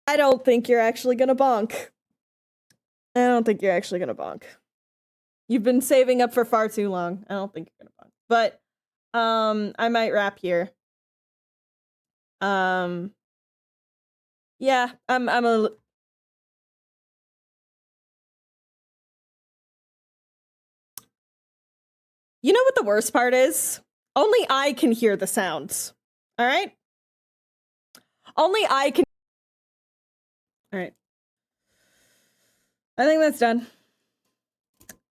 I don't think you're actually gonna bonk. I don't think you're actually gonna bonk. You've been saving up for far too long. I don't think you're gonna bonk. But I might wrap here. Yeah, I'm a You know what the worst part is? Only I can hear the sounds. All right? Only I can. All right. I think that's done.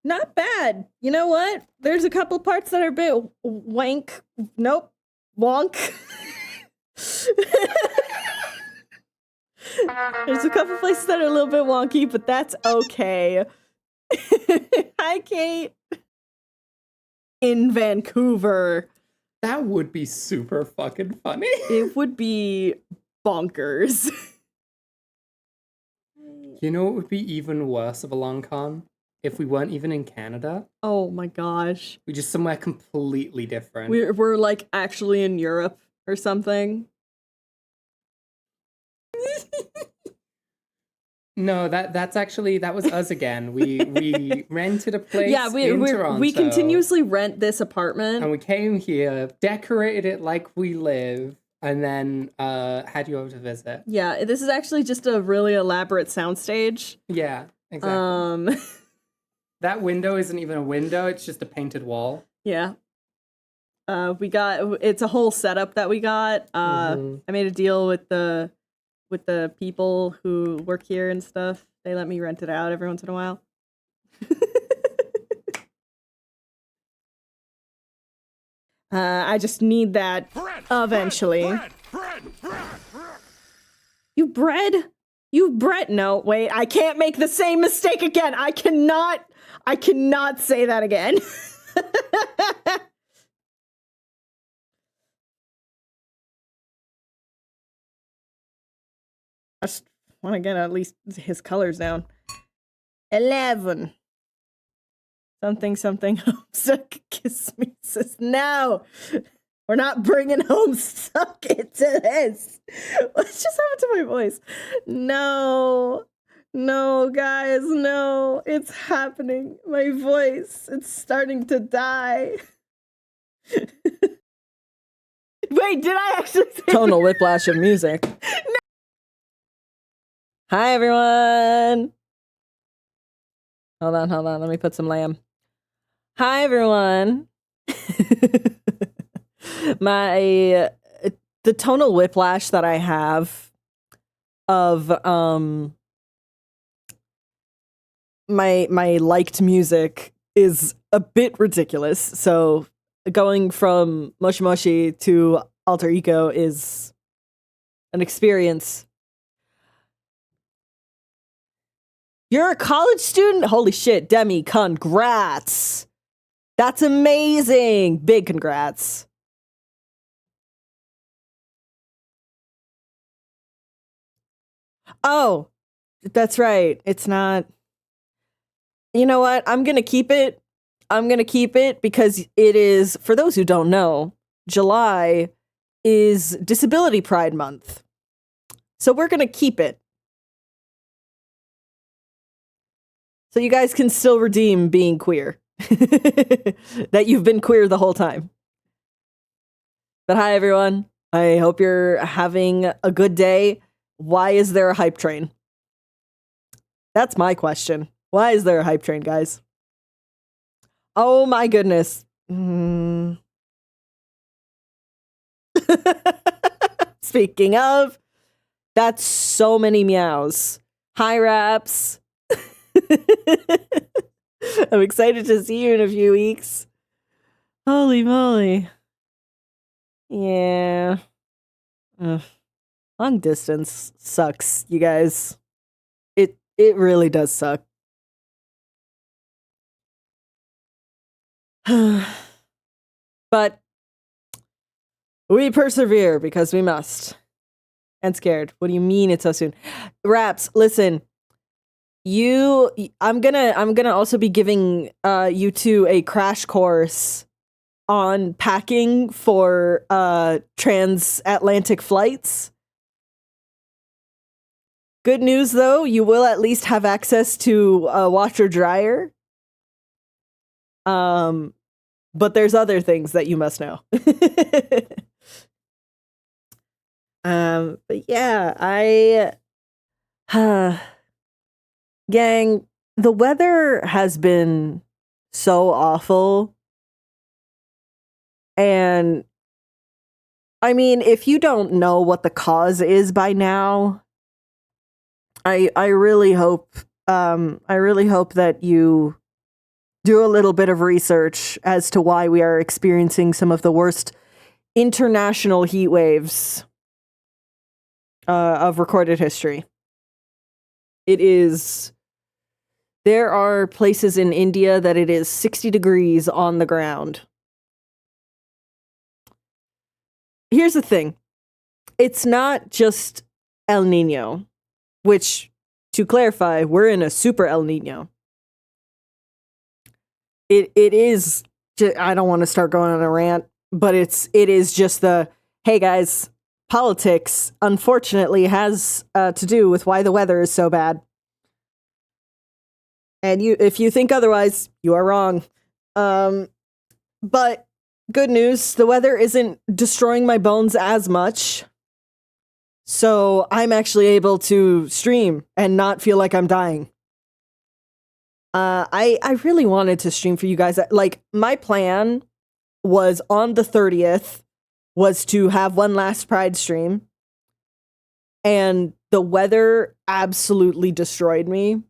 Not bad. You know what? There's a couple parts that are a bit wank. Nope. Wonk. There's a couple places that are a little bit wonky, but that's okay. Hi, Kate. In Vancouver. That would be super fucking funny. It would be bonkers. You know what would be even worse of a long con? If we weren't even in Canada. Oh my gosh. We're just somewhere completely different. We're like actually in Europe or something. No, that was us again. We rented a place in Toronto. We continuously rent this apartment. And we came here, decorated it like we live, and then had you over to visit. Yeah, this is actually just a really elaborate soundstage. Yeah, exactly. That window isn't even a window, it's just a painted wall. Yeah. It's a whole setup that we got. I made a deal with the people who work here and stuff. They let me rent it out every once in a while. I just need that eventually. You bread? No, wait, I can't make the same mistake again. I cannot say that again. I just want to get at least his colors down. 11. Something Homestuck Kiss Me says, no, we're not bringing Homestuck into this. What's just happened to my voice? No, guys, no, it's happening. My voice, it's starting to die. Wait, did I actually say tonal whiplash of music? No. Hi, everyone. Hold on. Let me put some lamb. Hi, everyone. The tonal whiplash that I have of my liked music is a bit ridiculous. So going from Moshi Moshi to Alter Ego is an experience. You're a college student? Holy shit, Demi, congrats. That's amazing. Big congrats. Oh, that's right. It's not. You know what? I'm going to keep it. Because it is, for those who don't know, July is Disability Pride Month. So we're going to keep it. So you guys can still redeem being queer. That you've been queer the whole time. But hi, everyone. I hope you're having a good day. Why is there a hype train? That's my question. Why is there a hype train, guys? Oh my goodness. Speaking of, that's so many meows. Hi, Raps. I'm excited to see you in a few weeks. Holy moly. Yeah. Long distance sucks, you guys. It really does suck. But we persevere because we must. And scared. What do you mean it's so soon? Raps, listen. I'm gonna also be giving you two a crash course on packing for transatlantic flights. Good news, though, you will at least have access to a washer dryer. But there's other things that you must know. But yeah, gang, the weather has been so awful. And I mean, if you don't know what the cause is by now, I really hope that you do a little bit of research as to why we are experiencing some of the worst international heat waves of recorded history. There are places in India that it is 60 degrees on the ground. Here's the thing. It's not just El Nino, which, to clarify, we're in a super El Nino. It is, I don't want to start going on a rant, but it is just hey guys, politics, unfortunately, has to do with why the weather is so bad. And if you think otherwise, you are wrong. But good news, the weather isn't destroying my bones as much. So I'm actually able to stream and not feel like I'm dying. I really wanted to stream for you guys. Like, my plan was on the 30th was to have one last Pride stream. And the weather absolutely destroyed me.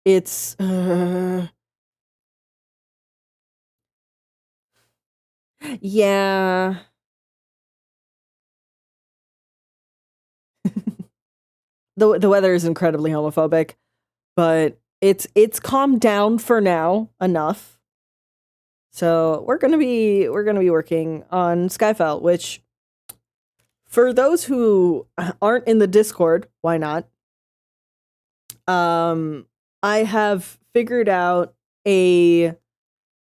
It's yeah. The weather is incredibly homophobic, but it's calmed down for now enough. So we're gonna be working on Skyfell, which, for those who aren't in the Discord, why not? I have figured out a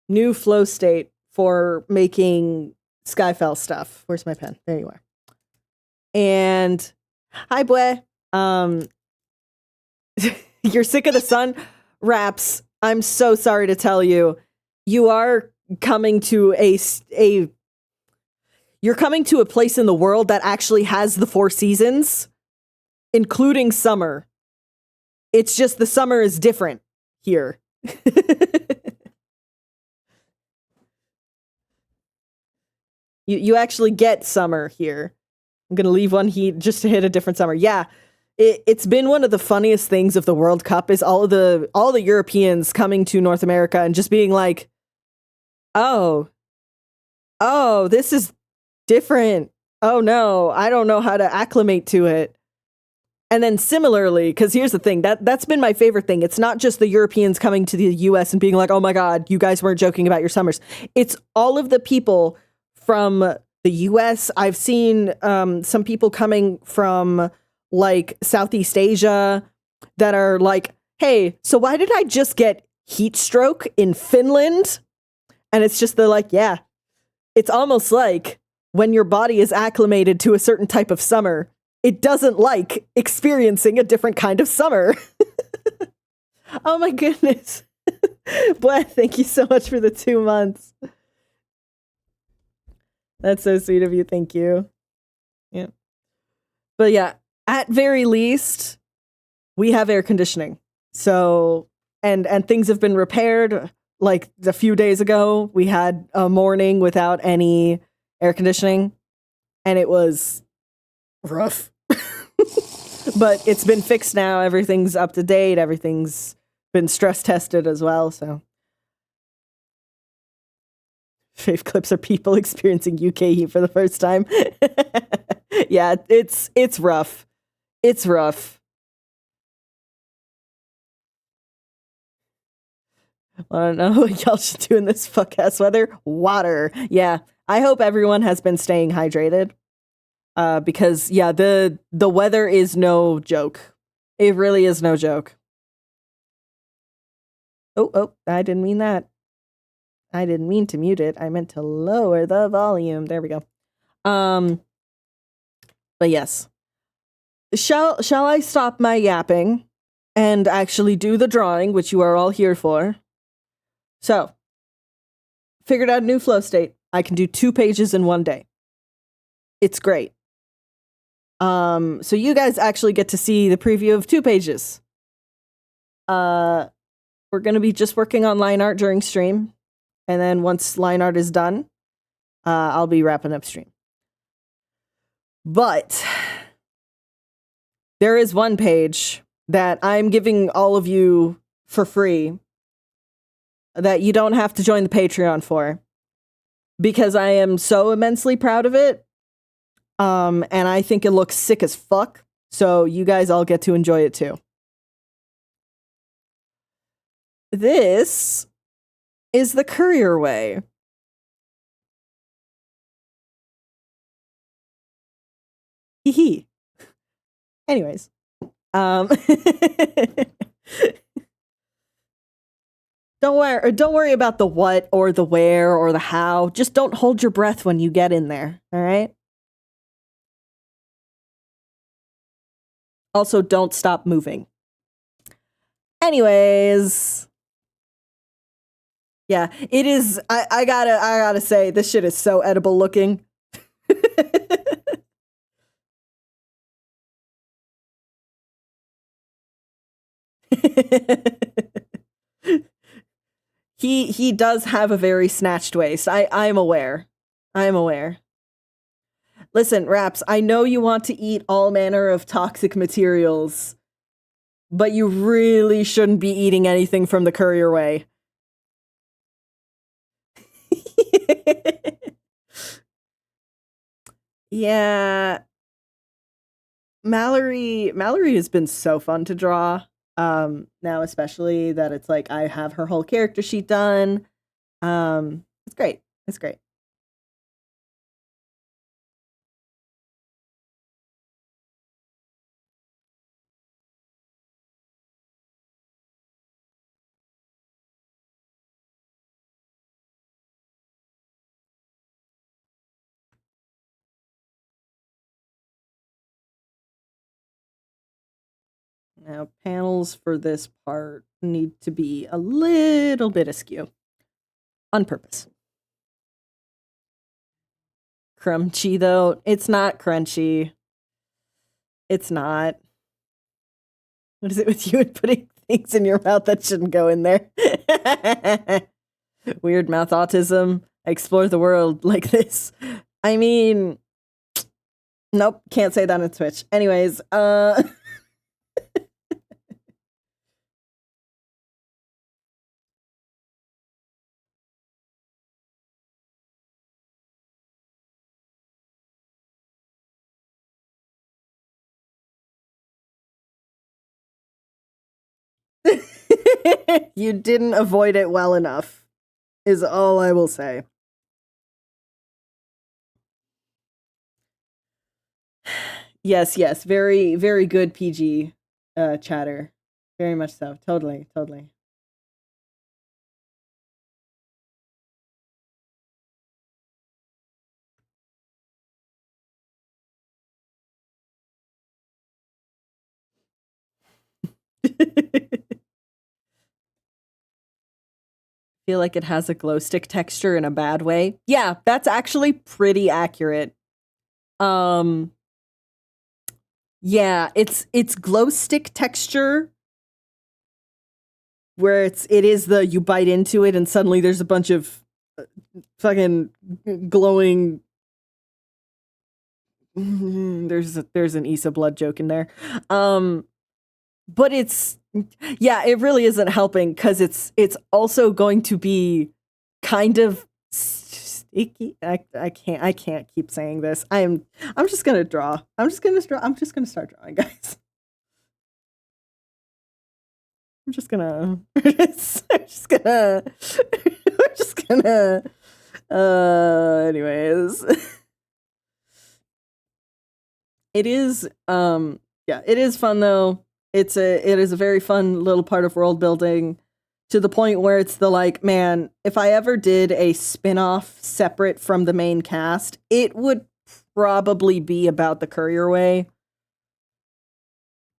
new flow state for making Skyfell stuff. Where's my pen? There you are. And hi, boy. You're sick of the sun? Raps, I'm so sorry to tell you. You are coming to you're coming to a place in the world that actually has the 4 seasons, including summer. It's just the summer is different here. You actually get summer here. I'm going to leave one heat just to hit a different summer. Yeah. It's been one of the funniest things of the World Cup is all the Europeans coming to North America and just being like, oh, this is different. Oh no, I don't know how to acclimate to it. And then similarly, because here's the thing, that's been my favorite thing. It's not just the Europeans coming to the US and being like, oh my God, you guys weren't joking about your summers. It's all of the people from the US. I've seen some people coming from like Southeast Asia that are like, hey, so why did I just get heat stroke in Finland? And it's just, they're like, yeah, it's almost like when your body is acclimated to a certain type of summer, it doesn't like experiencing a different kind of summer. Oh my goodness. Bleh, thank you so much for the 2 months. That's so sweet of you. Thank you. Yeah. But yeah, at very least, we have air conditioning. So, and things have been repaired. Like a few days ago, we had a morning without any air conditioning, and it was rough. But it's been fixed now. Everything's up to date. Everything's been stress tested as well. So, fave clips are people experiencing UK heat for the first time. Yeah, it's rough. It's rough. I don't know what y'all should do in this fuck ass weather. Water. Yeah. I hope everyone has been staying hydrated. Because yeah, the weather is no joke. It really is no joke. Oh, I didn't mean that. I didn't mean to mute it. I meant to lower the volume. There we go. But yes. shall I stop my yapping and actually do the drawing, which you are all here for? So, figured out a new flow state. I can do 2 pages in one day. It's great. So you guys actually get to see the preview of 2 pages. We're gonna be just working on line art during stream, and then once line art is done, I'll be wrapping up stream. But there is one page that I'm giving all of you for free that you don't have to join the Patreon for, because I am so immensely proud of it. And I think it looks sick as fuck. So you guys all get to enjoy it too. This is the Courier Way. Hee hee. Anyways. Don't worry about the what or the where or the how. Just don't hold your breath when you get in there, all right? Also, don't stop moving. Anyways. Yeah, it is. I gotta say, this shit is so edible looking. He does have a very snatched waist. I'm aware. I'm aware. Listen, Raps, I know you want to eat all manner of toxic materials, but you really shouldn't be eating anything from the Courier Way. Yeah. Mallory has been so fun to draw. Now especially that it's like I have her whole character sheet done. It's great. It's great. Now, panels for this part need to be a little bit askew. On purpose. Crunchy, though. It's not crunchy. It's not. What is it with you and putting things in your mouth that shouldn't go in there? Weird mouth autism. I explore the world like this. I mean... Nope, can't say that on Twitch. Anyways, you didn't avoid it well enough, is all I will say. Yes, very, very good PG chatter. Very much so. Totally. Feel like it has a glow stick texture in a bad way. Yeah, that's actually pretty accurate. Yeah, it's glow stick texture where it is the you bite into it and suddenly there's a bunch of fucking glowing. There's an Issa blood joke in there. But it's, yeah, it really isn't helping because it's also going to be kind of sticky. I can't keep saying this. I'm just gonna draw. I'm just gonna start drawing, guys. I'm just gonna anyways. It is yeah, it is fun though. It is a very fun little part of world building, to the point where it's the like, man, if I ever did a spin-off separate from the main cast, it would probably be about the Courier Way.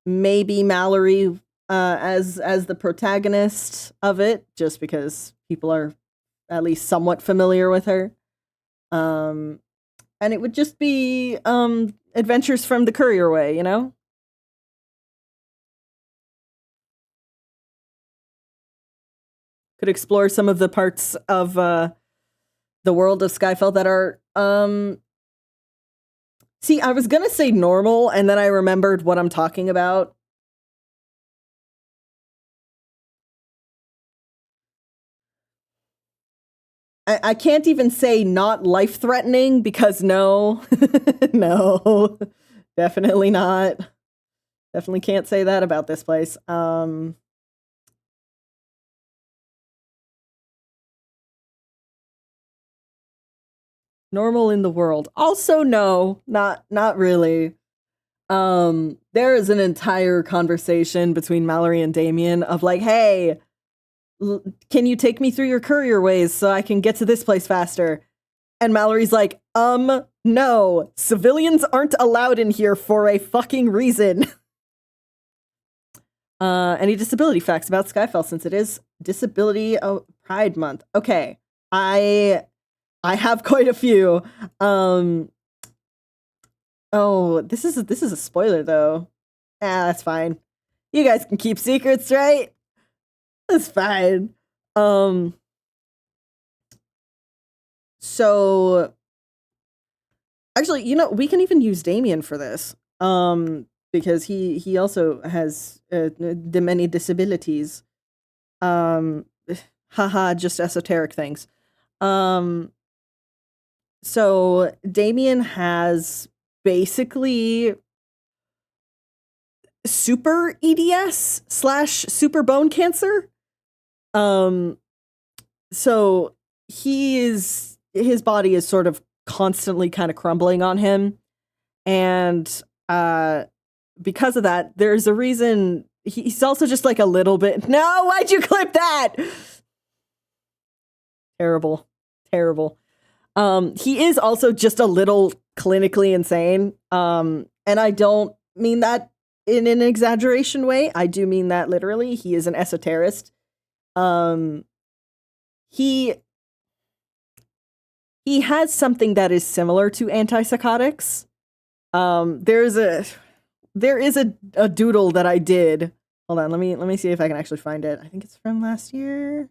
maybe Mallory as the protagonist of it, just because people are at least somewhat familiar with her. And it would just be adventures from the Courier Way, you know? Could explore some of the parts of the world of Skyfell that are see, I was gonna say normal, and then I remembered what I'm talking about. I can't even say not life-threatening, because no. No. Definitely not. Definitely can't say that about this place. Normal in the world. Also, no, not really. There is an entire conversation between Mallory and Damien of like, hey, can you take me through your courier ways so I can get to this place faster? And Mallory's like, no, civilians aren't allowed in here for a fucking reason. Any disability facts about Skyfell, since it is Disability Pride Month? Okay, I have quite a few. Oh, this is a spoiler though. That's fine. You guys can keep secrets, right? That's fine. So actually, you know, we can even use Damien for this. Because he also has the many disabilities. Haha, just esoteric things. So Damien has basically super EDS / super bone cancer. So his body is sort of constantly kind of crumbling on him, and because of that, there's a reason he's also just like a little bit. No, why'd you clip that? Terrible. He is also just a little clinically insane. And I don't mean that in an exaggeration way. I do mean that literally. He is an esoterist. He has something that is similar to antipsychotics. There is a doodle that I did. Hold on, let me see if I can actually find it. I think it's from last year.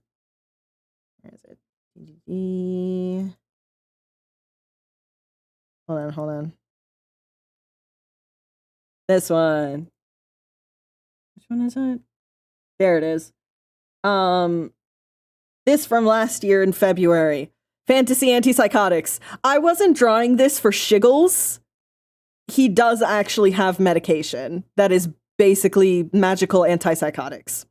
Where is it? Hold on. This one. Which one is it? There it is. This from last year in February. Fantasy antipsychotics. I wasn't drawing this for shiggles. He does actually have medication that is basically magical antipsychotics.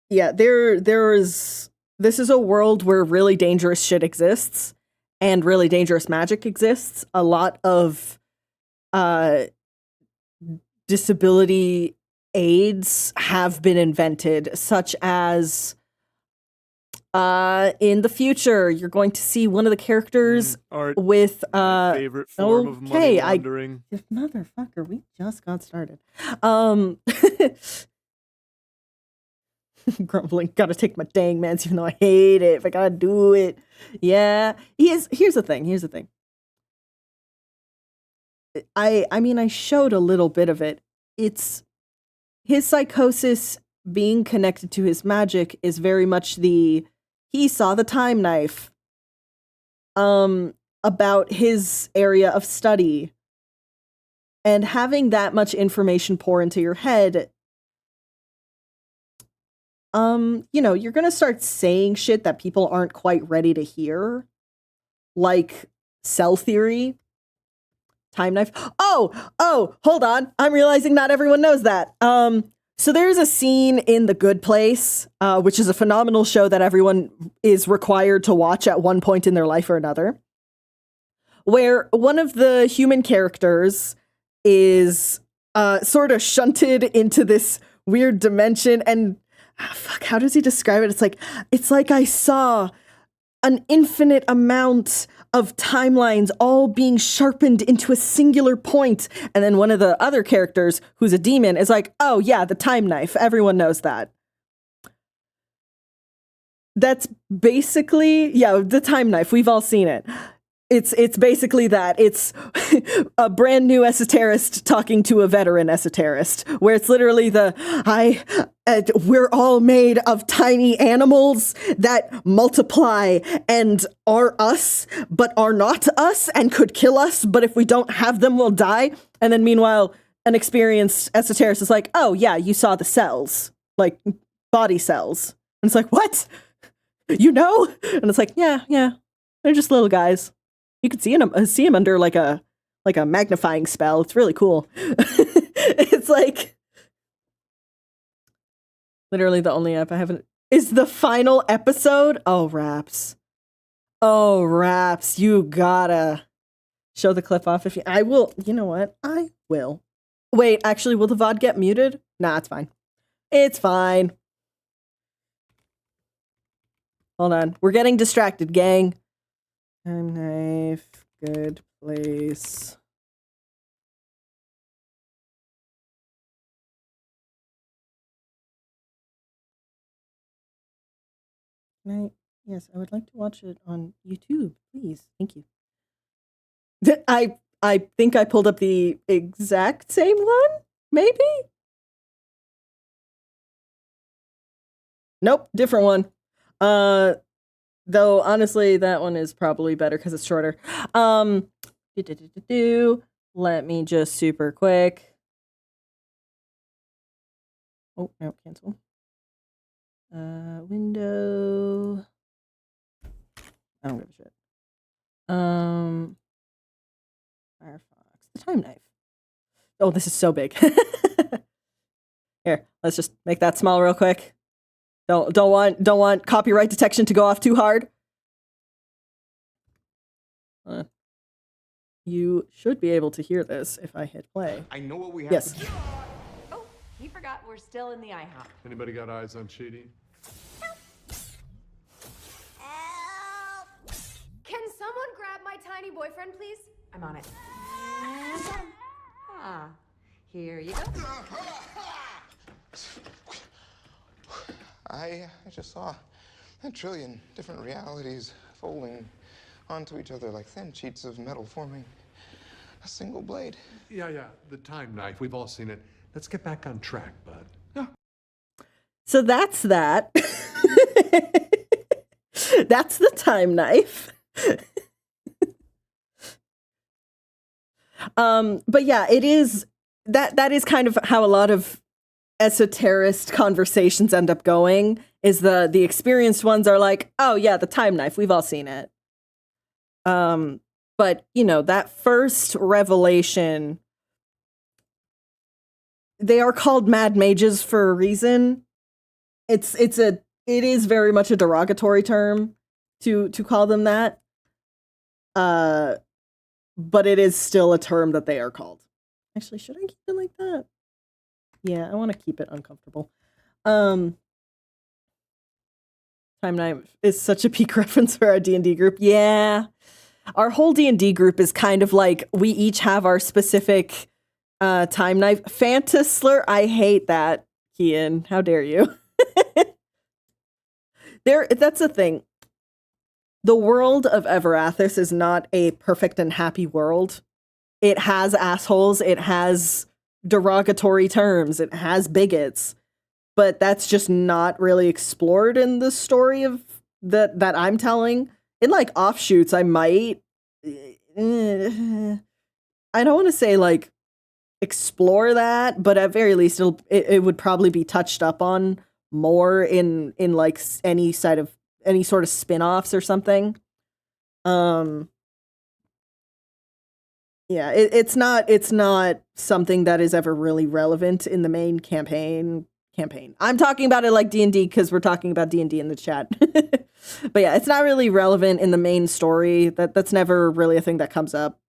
Yeah, this is a world where really dangerous shit exists and really dangerous magic exists. A lot of disability aids have been invented, such as in the future, you're going to see one of the characters with my favorite form of money laundering. Motherfucker, we just got started. Grumbling, gotta take my dang meds, even though I hate it, but gotta do it. Yeah, here's the thing. I mean, I showed a little bit of it. It's his psychosis being connected to his magic is very much he saw the time knife about his area of study, and having that much information pour into your head, you know, you're gonna start saying shit that people aren't quite ready to hear, like cell theory, time knife. Oh, hold on, I'm realizing not everyone knows that. So there's a scene in The Good Place, which is a phenomenal show that everyone is required to watch at one point in their life or another, where one of the human characters is sort of shunted into this weird dimension, and how does he describe it? It's like I saw an infinite amount of timelines all being sharpened into a singular point. And then one of the other characters, who's a demon, is like, oh yeah, the time knife. Everyone knows that. That's basically, yeah, the time knife. We've all seen it. It's basically that. It's a brand new esoterist talking to a veteran esoterist, where it's literally we're all made of tiny animals that multiply and are us, but are not us and could kill us. But if we don't have them, we'll die. And then meanwhile, an experienced esoterist is like, oh yeah, you saw the cells, like body cells. And it's like, what? You know? And it's like, yeah, they're just little guys. You could see him under like a magnifying spell. It's really cool. It's like literally the only app I haven't is the final episode. Oh, Raps. You gotta show the clip off if you. I will. You know what? I will. Wait, actually, will the VOD get muted? Nah, it's fine. It's fine. Hold on. We're getting distracted, gang. Time knife, good place. Yes, I would like to watch it on YouTube, please. Thank you. I think I pulled up the exact same one, maybe? Nope, different one. Though honestly, that one is probably better because it's shorter. Let me just super quick. Oh no, cancel. Window. I don't give a shit. Firefox. The time knife. Oh, this is so big. Here, let's just make that small real quick. Don't want copyright detection to go off too hard. You should be able to hear this if I hit play. I know what we have. Yes. Oh, he forgot we're still in the IHOP. Anybody got eyes on cheating? Can someone grab my tiny boyfriend, please? I'm on it. Here you go. I just saw a trillion different realities folding onto each other like thin sheets of metal, forming a single blade. Yeah, the time knife. We've all seen it. Let's get back on track, bud. Yeah. So that's that. That's the time knife. But yeah, it is that is kind of how a lot of esoterist conversations end up going, is the experienced ones are like, oh yeah, the time knife, we've all seen it. But you know, that first revelation, they are called mad mages for a reason. It is very much a derogatory term to call them that. But it is still a term that they are called. Actually, should I keep it like that? Yeah, I want to keep it uncomfortable. Time Knife is such a peak reference for our D&D group. Yeah. Our whole D&D group is kind of like, we each have our specific time knife. Fantasler, I hate that, Kian. How dare you? That's the thing. The world of Everathis is not a perfect and happy world. It has assholes. It has derogatory terms. It has bigots. But that's just not really explored in the story of that I'm telling. In like offshoots, I might. I don't want to say like explore that, but at very least, it would probably be touched up on more in like any sort of spin-offs or something. Yeah, it's not something that is ever really relevant in the main campaign. I'm talking about it like D&D because we're talking about D&D in the chat. But yeah, it's not really relevant in the main story. That's never really a thing that comes up.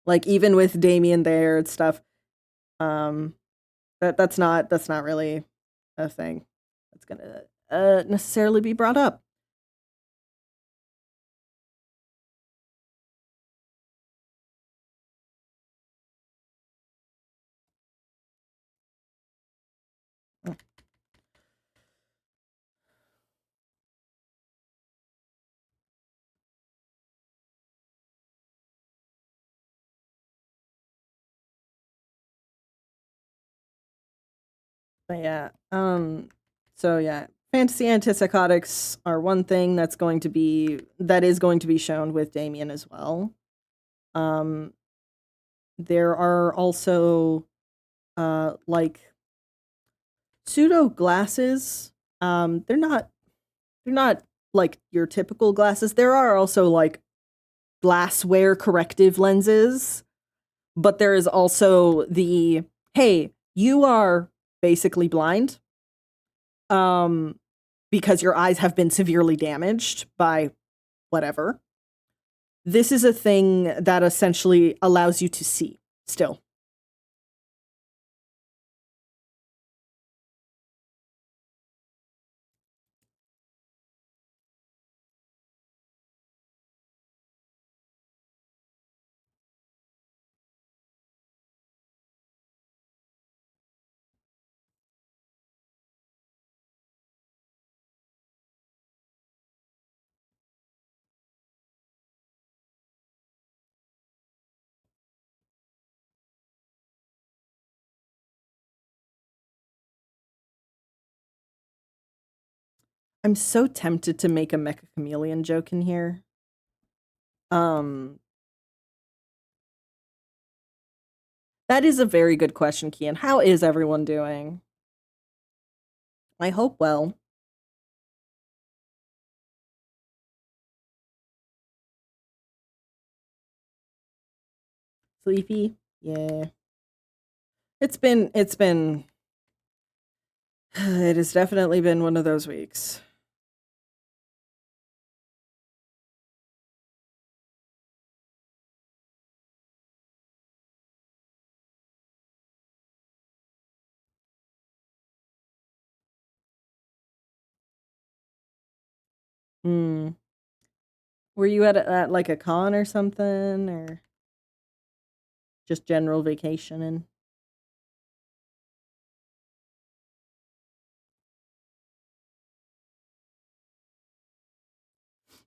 Like even with Damien there and stuff, that's not really a thing that's gonna necessarily be brought up. But yeah, so yeah, fantasy antipsychotics are one thing that is going to be shown with Damien as well. There are also like pseudo glasses. They're not like your typical glasses. There are also like glassware corrective lenses, but there is also the hey, you are basically blind. Because your eyes have been severely damaged by whatever. This is a thing that essentially allows you to see still. I'm so tempted to make a Mecha Chameleon joke in here. That is a very good question, Kian. How is everyone doing? I hope well. Sleepy? Yeah. It has definitely been one of those weeks. Were you at like a con or something, or just general vacationing?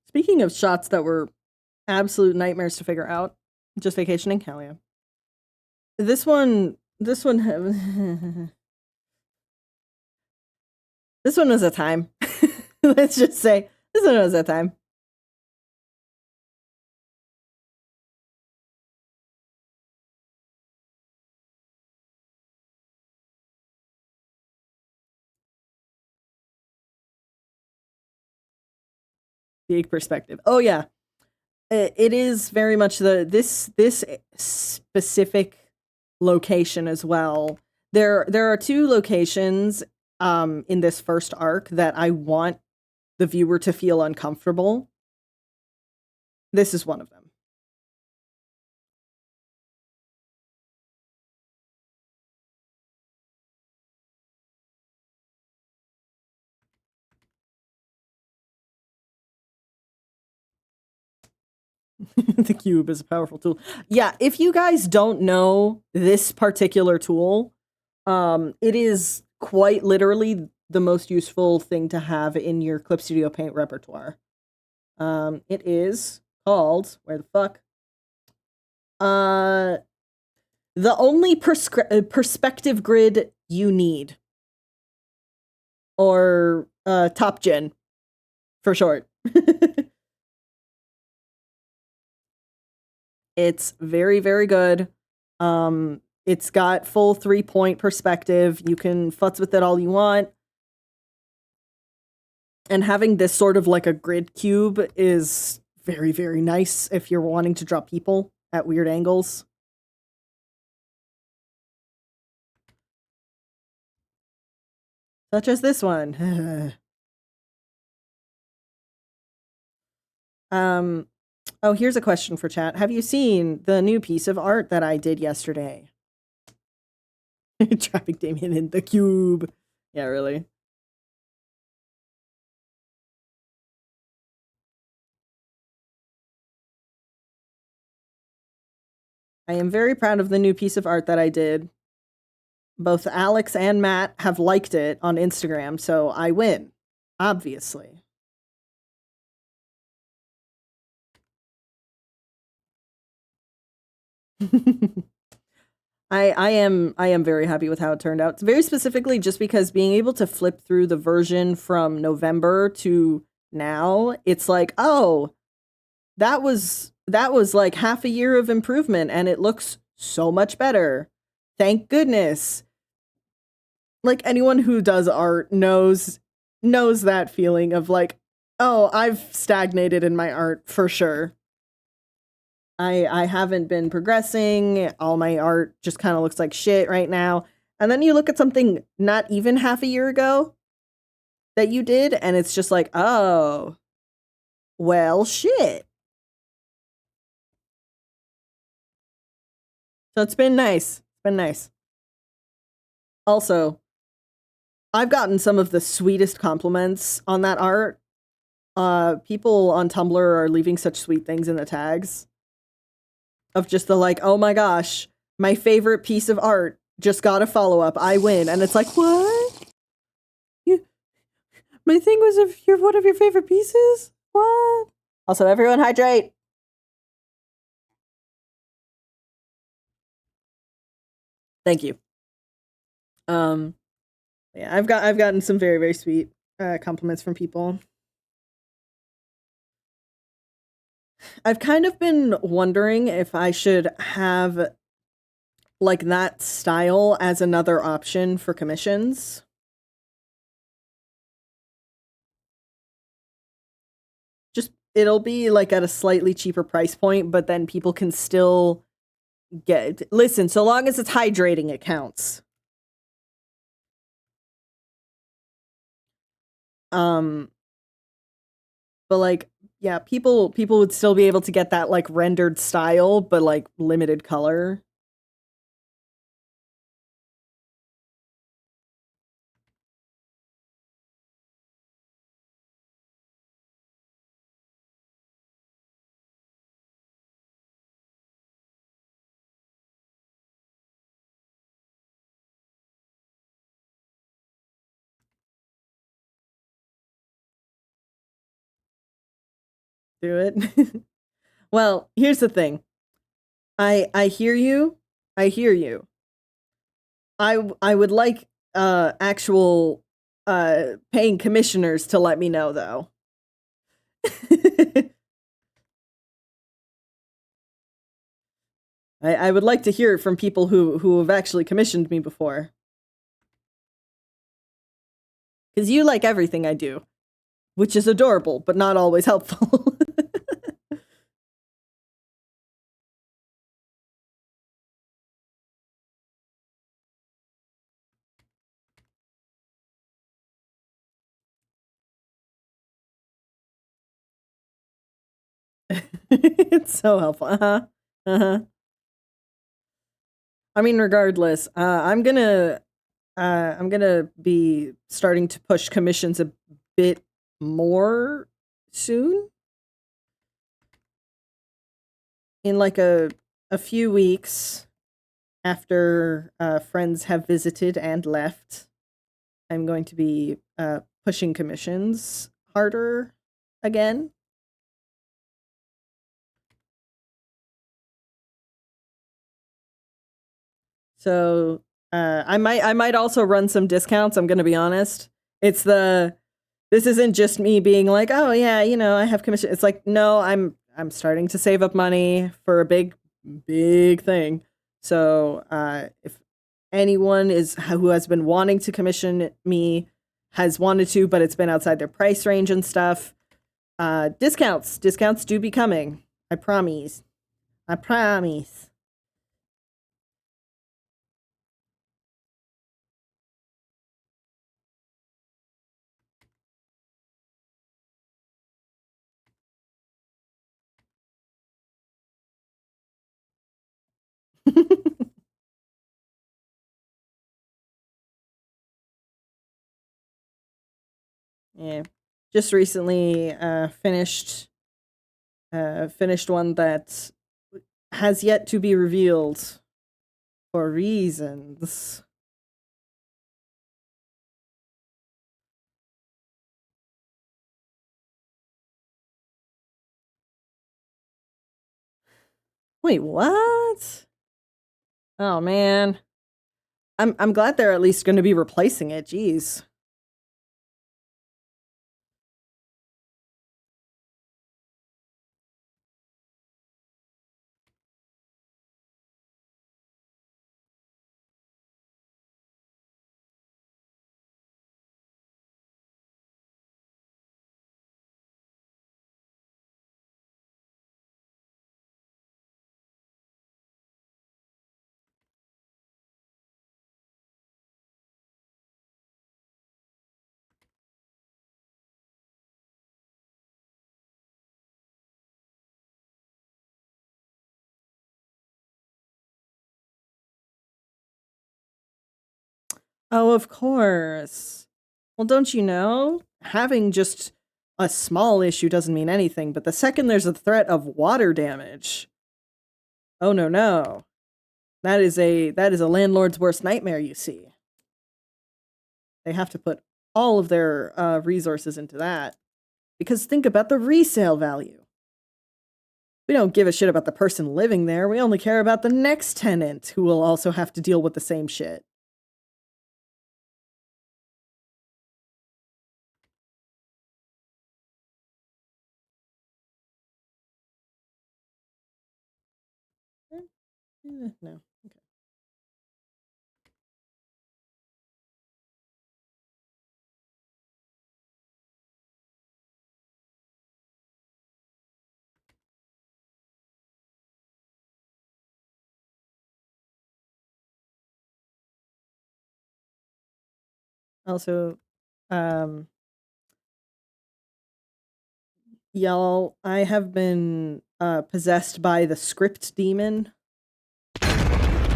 Speaking of shots that were absolute nightmares to figure out, just vacationing, hell yeah. This one this one was a time. Let's just say this one was a time. Big perspective. Oh yeah. It is very much this specific location as well. There are two locations in this first arc that I want the viewer to feel uncomfortable. This is one of them. The cube is a powerful tool. Yeah, if you guys don't know this particular tool, it is quite literally the most useful thing to have in your Clip Studio Paint repertoire. It is called, where the fuck? The only perspective grid you need. Or Top Gen, for short. It's very, very good. It's got full 3-point perspective. You can futz with it all you want. And having this sort of like a grid cube is very, very nice if you're wanting to draw people at weird angles. Such as this one. Oh, here's a question for chat. Have you seen the new piece of art that I did yesterday? Trapping Damien in the cube. Yeah, really. I am very proud of the new piece of art that I did. Both Alex and Matt have liked it on Instagram, so I win, obviously. I am very happy with how it turned out. Very specifically just because being able to flip through the version from November to now, it's like, oh, that was like half a year of improvement and it looks so much better. Thank goodness. Like anyone who does art knows that feeling of like, oh, I've stagnated in my art for sure. I haven't been progressing. All my art just kind of looks like shit right now. And then you look at something not even half a year ago that you did, and it's just like, oh, well, shit. So it's been nice. It's been nice. Also, I've gotten some of the sweetest compliments on that art. People on Tumblr are leaving such sweet things in the tags of just the like, oh my gosh, my favorite piece of art just got a follow-up. I win. And it's like, what? My thing was if you're one of your favorite pieces? What? Also, everyone hydrate. Thank you. Yeah, I've gotten some very, very sweet compliments from people. I've kind of been wondering if I should have like that style as another option for commissions. Just it'll be like at a slightly cheaper price point, but then people can still listen, so long as it's hydrating, it counts. But like, yeah, people would still be able to get that like rendered style, but like limited color. Do it. Well, here's the thing. I hear you. I hear you. I would like actual paying commissioners to let me know though. I would like to hear it from people who have actually commissioned me before. Because you like everything I do, which is adorable, but not always helpful. It's so helpful. Uh-huh. Uh-huh. I mean, regardless, I'm gonna be starting to push commissions a bit more soon. In like a few weeks after friends have visited and left, I'm going to be pushing commissions harder again. So I might also run some discounts. I'm gonna be honest. It's this isn't just me being like, oh yeah, you know, I have commission. It's like, no, I'm starting to save up money for a big thing. So if anyone who has been wanting to commission me has wanted to, but it's been outside their price range and stuff, discounts do be coming. I promise. I promise. Yeah. Just recently finished one that has yet to be revealed for reasons. Wait, what? Oh man. I'm glad they're at least going to be replacing it. Jeez. Oh, of course. Well, don't you know? Having just a small issue doesn't mean anything, but the second there's a threat of water damage, oh no, no. That is a landlord's worst nightmare, you see. They have to put all of their resources into that. Because think about the resale value. We don't give a shit about the person living there. We only care about the next tenant who will also have to deal with the same shit. No. Okay. Also, y'all, I have been possessed by the script demon.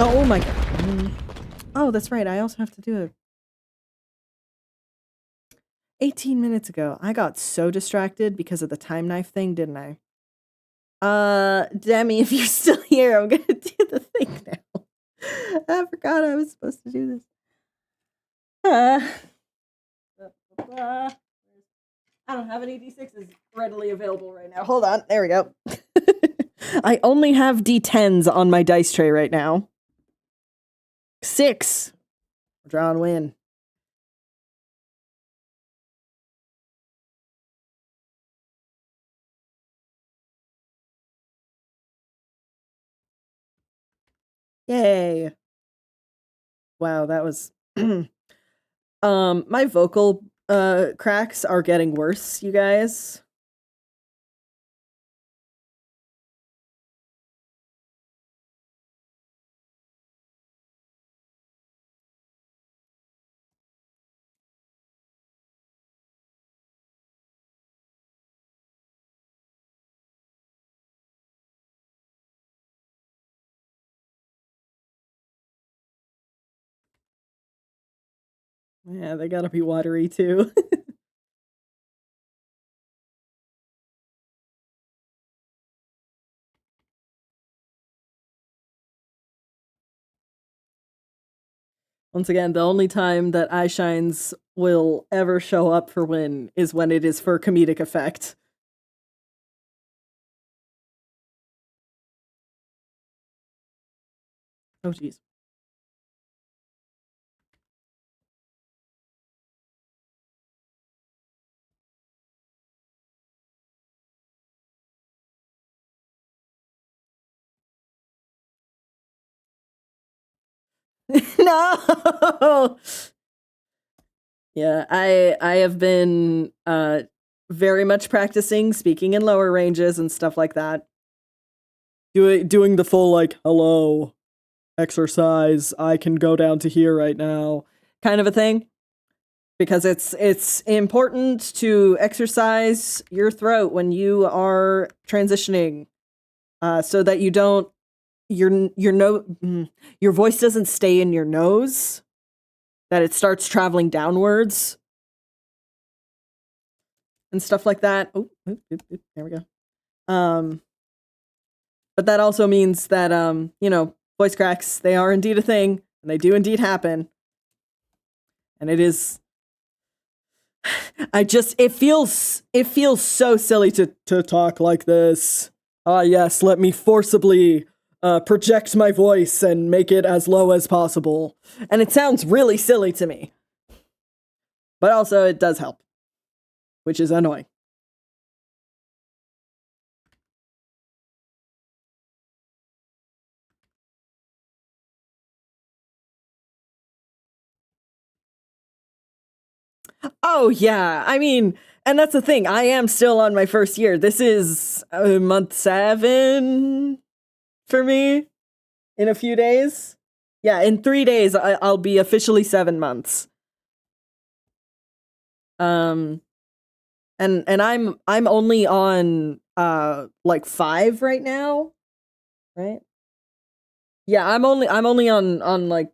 Oh my god. Oh, that's right. I also have to do it. 18 minutes ago, I got so distracted because of the time knife thing, didn't I? Demi, if you're still here, I'm gonna do the thing now. I forgot I was supposed to do this. I don't have any D6s readily available right now. Hold on. There we go. I only have D10s on my dice tray right now. 6. Draw and win. Yay. Wow, that was my vocal cracks are getting worse, you guys. Yeah, they gotta be watery too. Once again, the only time that eye shines will ever show up for Win is when it is for comedic effect. Oh, jeez. No. Yeah, I have been very much practicing speaking in lower ranges and stuff like that. Doing the full like hello exercise, I can go down to here right now kind of a thing. Because it's important to exercise your throat when you are transitioning, so that you don't your voice doesn't stay in your nose, that it starts traveling downwards and stuff like that. Oh, there we go. But that also means that voice cracks, they are indeed a thing, and they do indeed happen, and it is. It feels so silly to talk like this. Ah, yes, let me forcibly project my voice and make it as low as possible. And it sounds really silly to me. But also, it does help, which is annoying. Oh, yeah. I mean, and that's the thing. I am still on my first year. This is month 7 for me in a few days. Yeah, in 3 days, I'll be officially 7 months. And I'm only on like 5 right now, right? Yeah, I'm only on like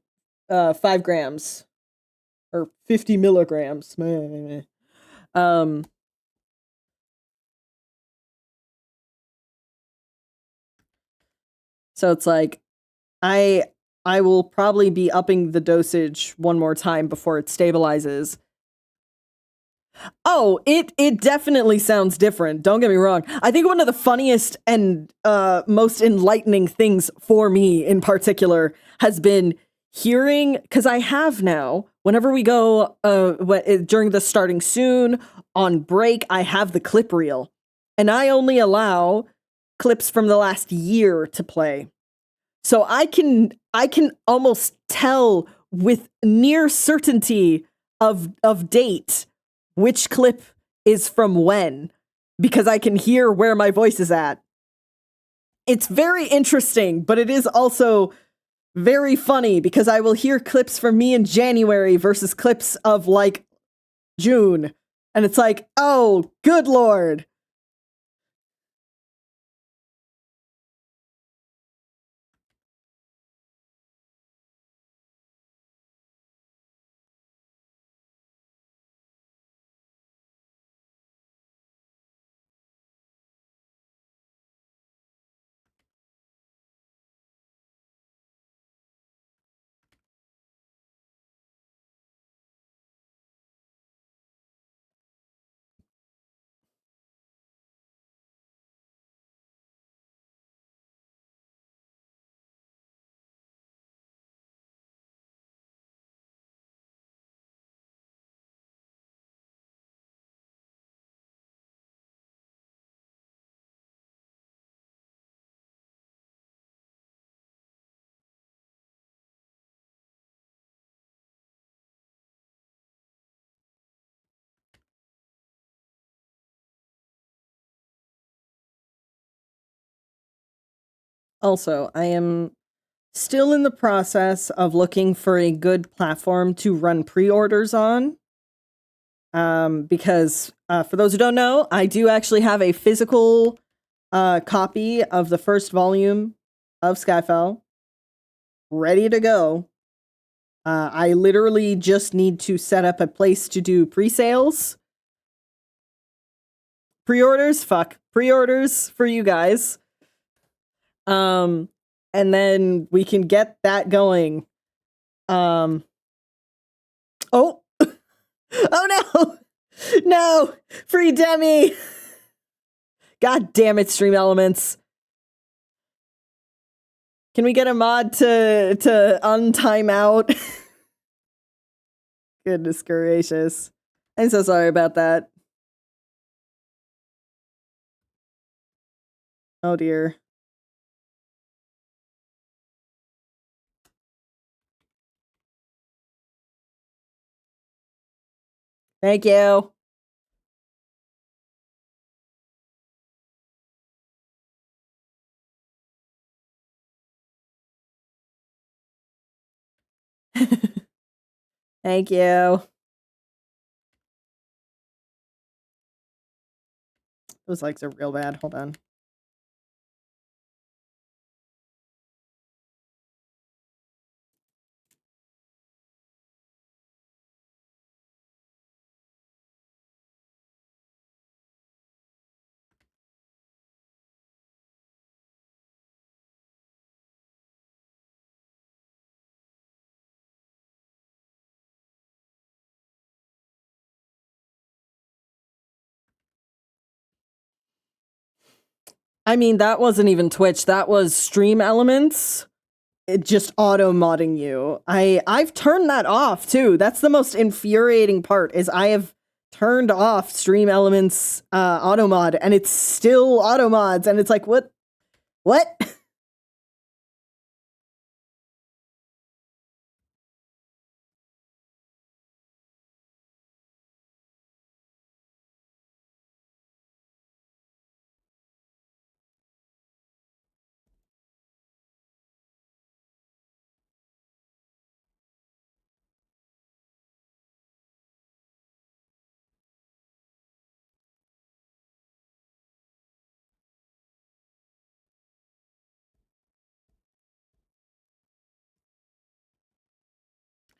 5 grams or 50 milligrams. So it's like I will probably be upping the dosage one more time before it stabilizes. Oh, it definitely sounds different. Don't get me wrong. I think one of the funniest and most enlightening things for me in particular has been hearing, because I have now, whenever we go during the starting soon on break, I have the clip reel, and I only allow clips from the last year to play. So I can almost tell with near certainty of date which clip is from when, because I can hear where my voice is at. It's very interesting, but it is also very funny because I will hear clips from me in January versus clips of like June. And it's like, oh, good Lord. Also, I am still in the process of looking for a good platform to run pre-orders on. Because for those who don't know, I do actually have a physical copy of the first volume of Skyfall ready to go. I literally just need to set up a place to do pre-sales. Pre-orders for you guys. And then we can get that going. Oh. Oh no! No! Free Demi! God damn it, Stream Elements. Can we get a mod to untime out? Goodness gracious. I'm so sorry about that. Oh dear. Thank you. Thank you. Those likes are real bad. Hold on. I mean, that wasn't even Twitch. That was Stream Elements. It just auto modding you. I've turned that off too. That's the most infuriating part. Is I have turned off Stream Elements auto mod, and it's still auto mods, and it's like what?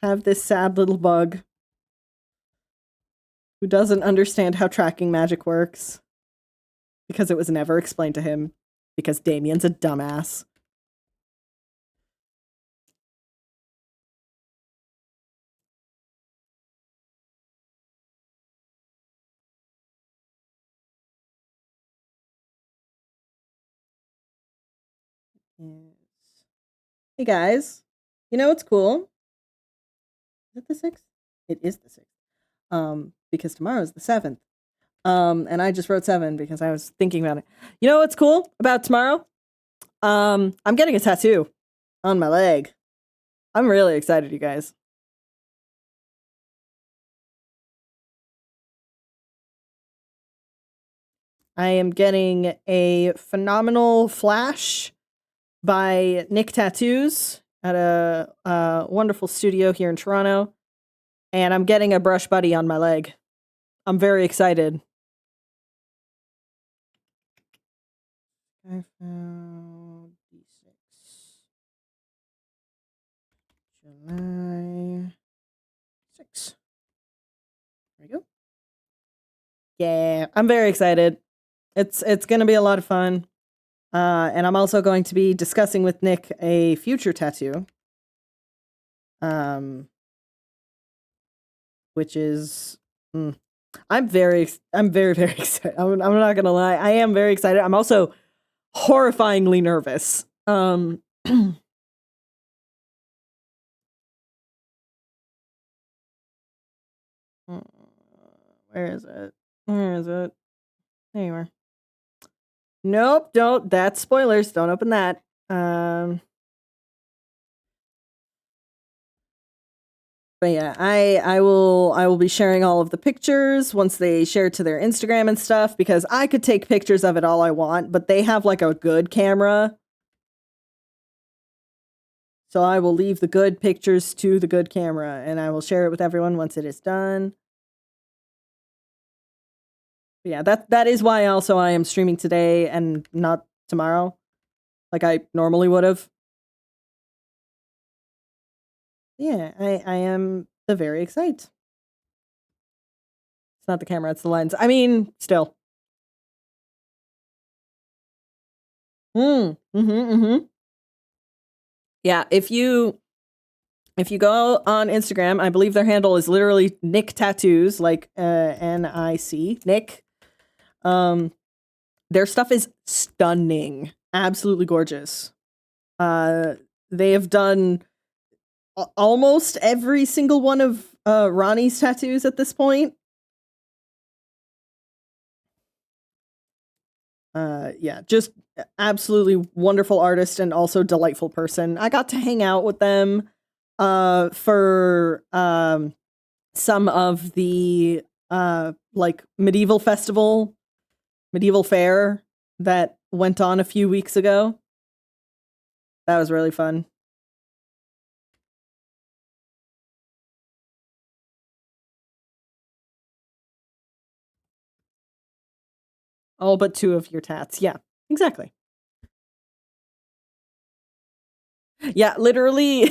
Have this sad little bug who doesn't understand how tracking magic works because it was never explained to him because Damien's a dumbass. Yes. Hey guys, you know what's cool? Is it the 6th? It is the 6th. Because tomorrow's the 7th. And I just wrote 7 because I was thinking about it. You know what's cool about tomorrow? I'm getting a tattoo on my leg. I'm really excited, you guys. I am getting a phenomenal flash by Nick Tattoos at a wonderful studio here in Toronto. And I'm getting a brush buddy on my leg. I'm very excited. I found D6. July 6. There we go. Yeah, I'm very excited. It's going to be a lot of fun. And I'm also going to be discussing with Nick a future tattoo. Which is I'm very very excited. I'm not going to lie. I am very excited. I'm also horrifyingly nervous. Where is it? Where is it? There you are. Nope, don't. That's spoilers. Don't open that. But yeah, I will be sharing all of the pictures once they share to their Instagram and stuff, because I could take pictures of it all I want, but they have like a good camera. So I will leave the good pictures to the good camera, and I will share it with everyone once it is done. But yeah, that is why also I am streaming today and not tomorrow, like I normally would have. Yeah, I am very excited. It's not the camera, it's the lens. I mean, still. Yeah, if you go on Instagram, I believe their handle is literally Nick Tattoos, like NIC, Nick. Their stuff is stunning, absolutely gorgeous. They have done almost every single one of Ronnie's tattoos at this point. Yeah, just absolutely wonderful artist and also delightful person. I got to hang out with them for some of the like medieval fair that went on a few weeks ago. That was really fun. All but 2 of your tats. Yeah, exactly. Yeah, literally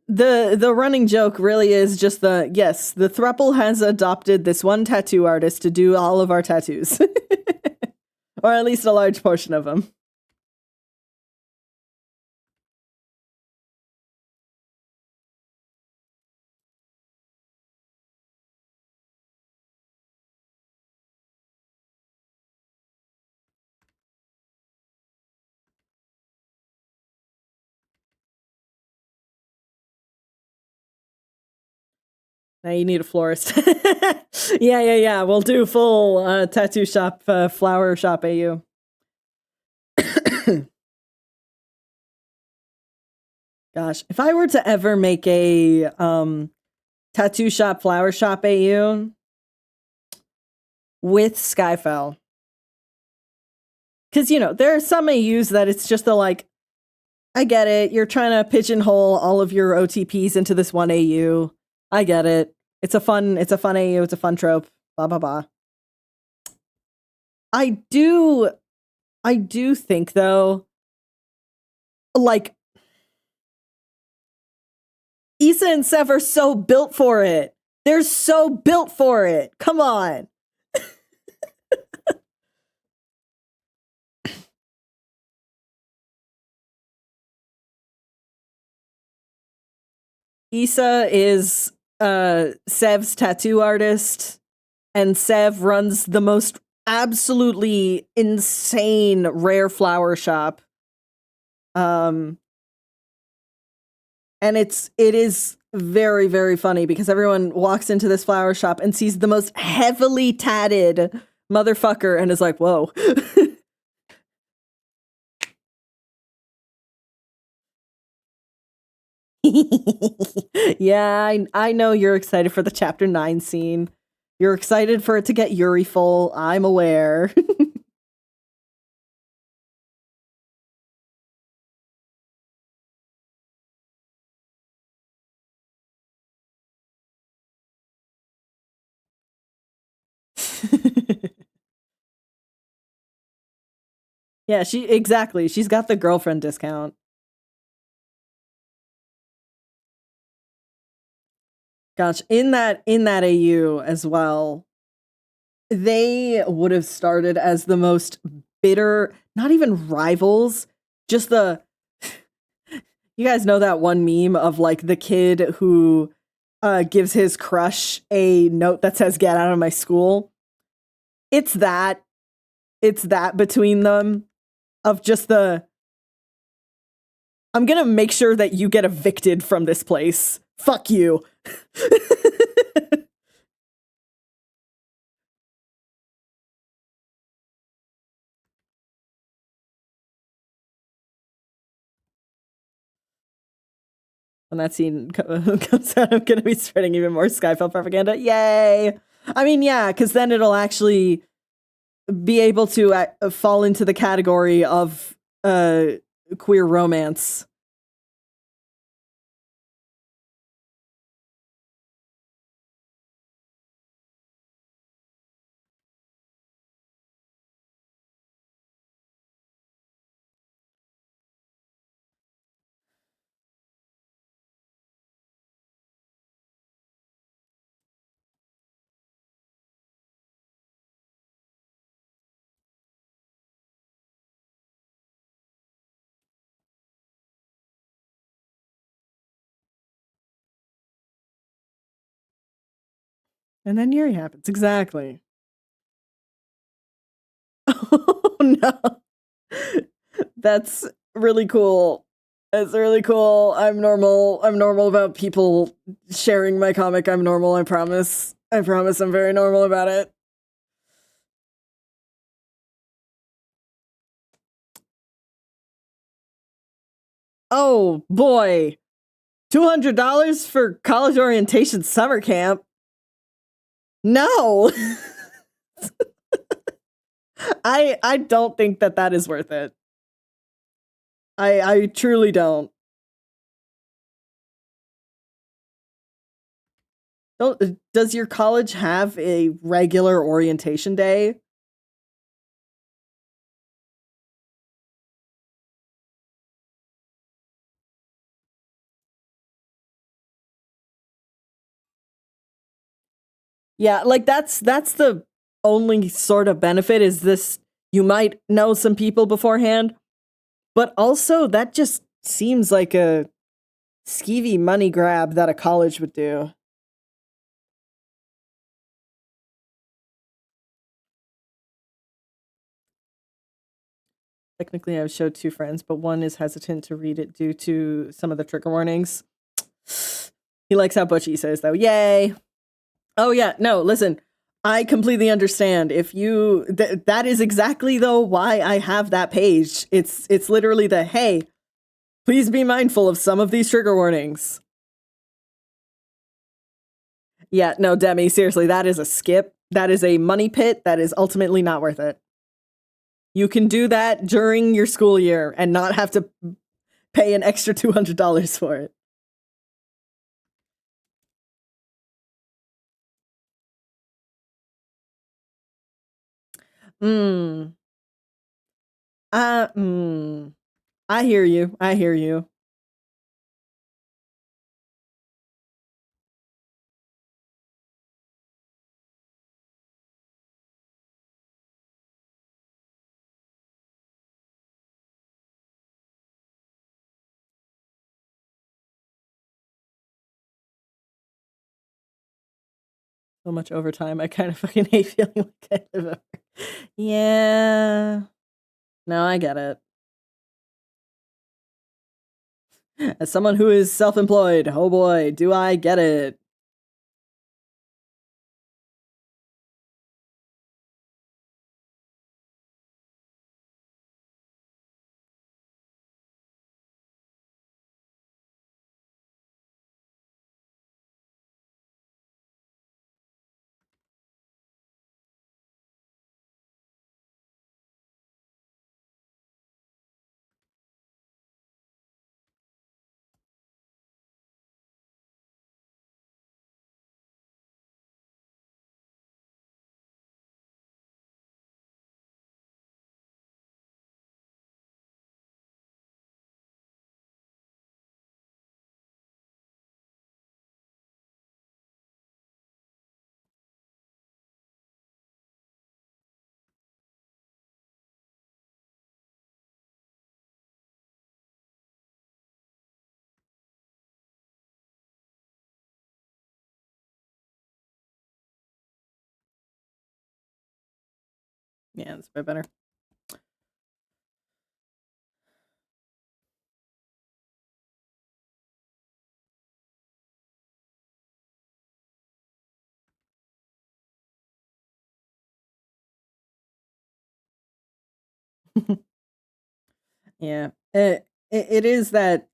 the running joke really is just the throuple has adopted this one tattoo artist to do all of our tattoos. Or at least a large portion of them. Now you need a florist. Yeah. We'll do full tattoo shop, flower shop AU. Gosh, if I were to ever make a tattoo shop, flower shop AU with Skyfell, because, there are some AUs that it's just like, I get it. You're trying to pigeonhole all of your OTPs into this one AU. I get it. It's a fun AU. It's a fun trope. Blah, blah, blah. I do think, though, like, Issa and Sev are so built for it. They're so built for it. Come on. Issa is Sev's tattoo artist, and Sev runs the most absolutely insane rare flower shop. And it is very, very funny because everyone walks into this flower shop and sees the most heavily tatted motherfucker and is like, whoa. Yeah, I know you're excited for the chapter 9 scene. You're excited for it to get Yuri full. I'm aware. Yeah, exactly. She's got the girlfriend discount. Gosh, in that AU as well, they would have started as the most bitter, not even rivals, just the you guys know that one meme of like the kid who gives his crush a note that says "Get out of my school." It's that between them of just the I'm gonna make sure that you get evicted from this place. Fuck you. When that scene comes out, I'm gonna be spreading even more Skyfell propaganda. Yay! I mean, yeah, because then it'll actually be able to fall into the category of queer romance. And then Yuri happens. Exactly. Oh no. That's really cool. It's really cool. I'm normal. I'm normal about people sharing my comic. I'm normal, I promise. I promise I'm very normal about it. Oh boy. $200 for college orientation summer camp? No. I don't think that is worth it. I truly don't. Does your college have a regular orientation day? Yeah, like that's the only sort of benefit is this you might know some people beforehand, but also that just seems like a skeevy money grab that a college would do. Technically, I've showed 2 friends, but one is hesitant to read it due to some of the trigger warnings. He likes how butchy says, though. Yay! Oh yeah, no, listen. I completely understand. If you that is exactly though why I have that page. It's literally the hey, please be mindful of some of these trigger warnings. Yeah, no, Demi, seriously, that is a skip. That is a money pit that is ultimately not worth it. You can do that during your school year and not have to pay an extra $200 for it. Hmm. I hear you. I hear you. So much overtime. I kind of fucking hate feeling like I live over. Yeah. No, I get it. As someone who is self-employed, oh boy, do I get it. Yeah, that's way better. Yeah. It is that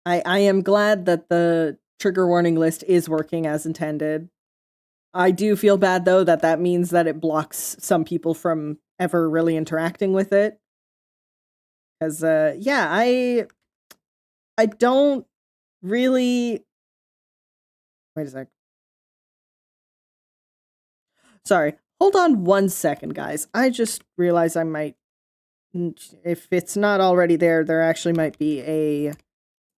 I am glad that the trigger warning list is working as intended. I do feel bad though that means that it blocks some people from ever really interacting with it. Cuz yeah, I don't really wait a sec. Sorry. Hold on 1 second, guys. I just realized I might if it's not already there, there actually might be a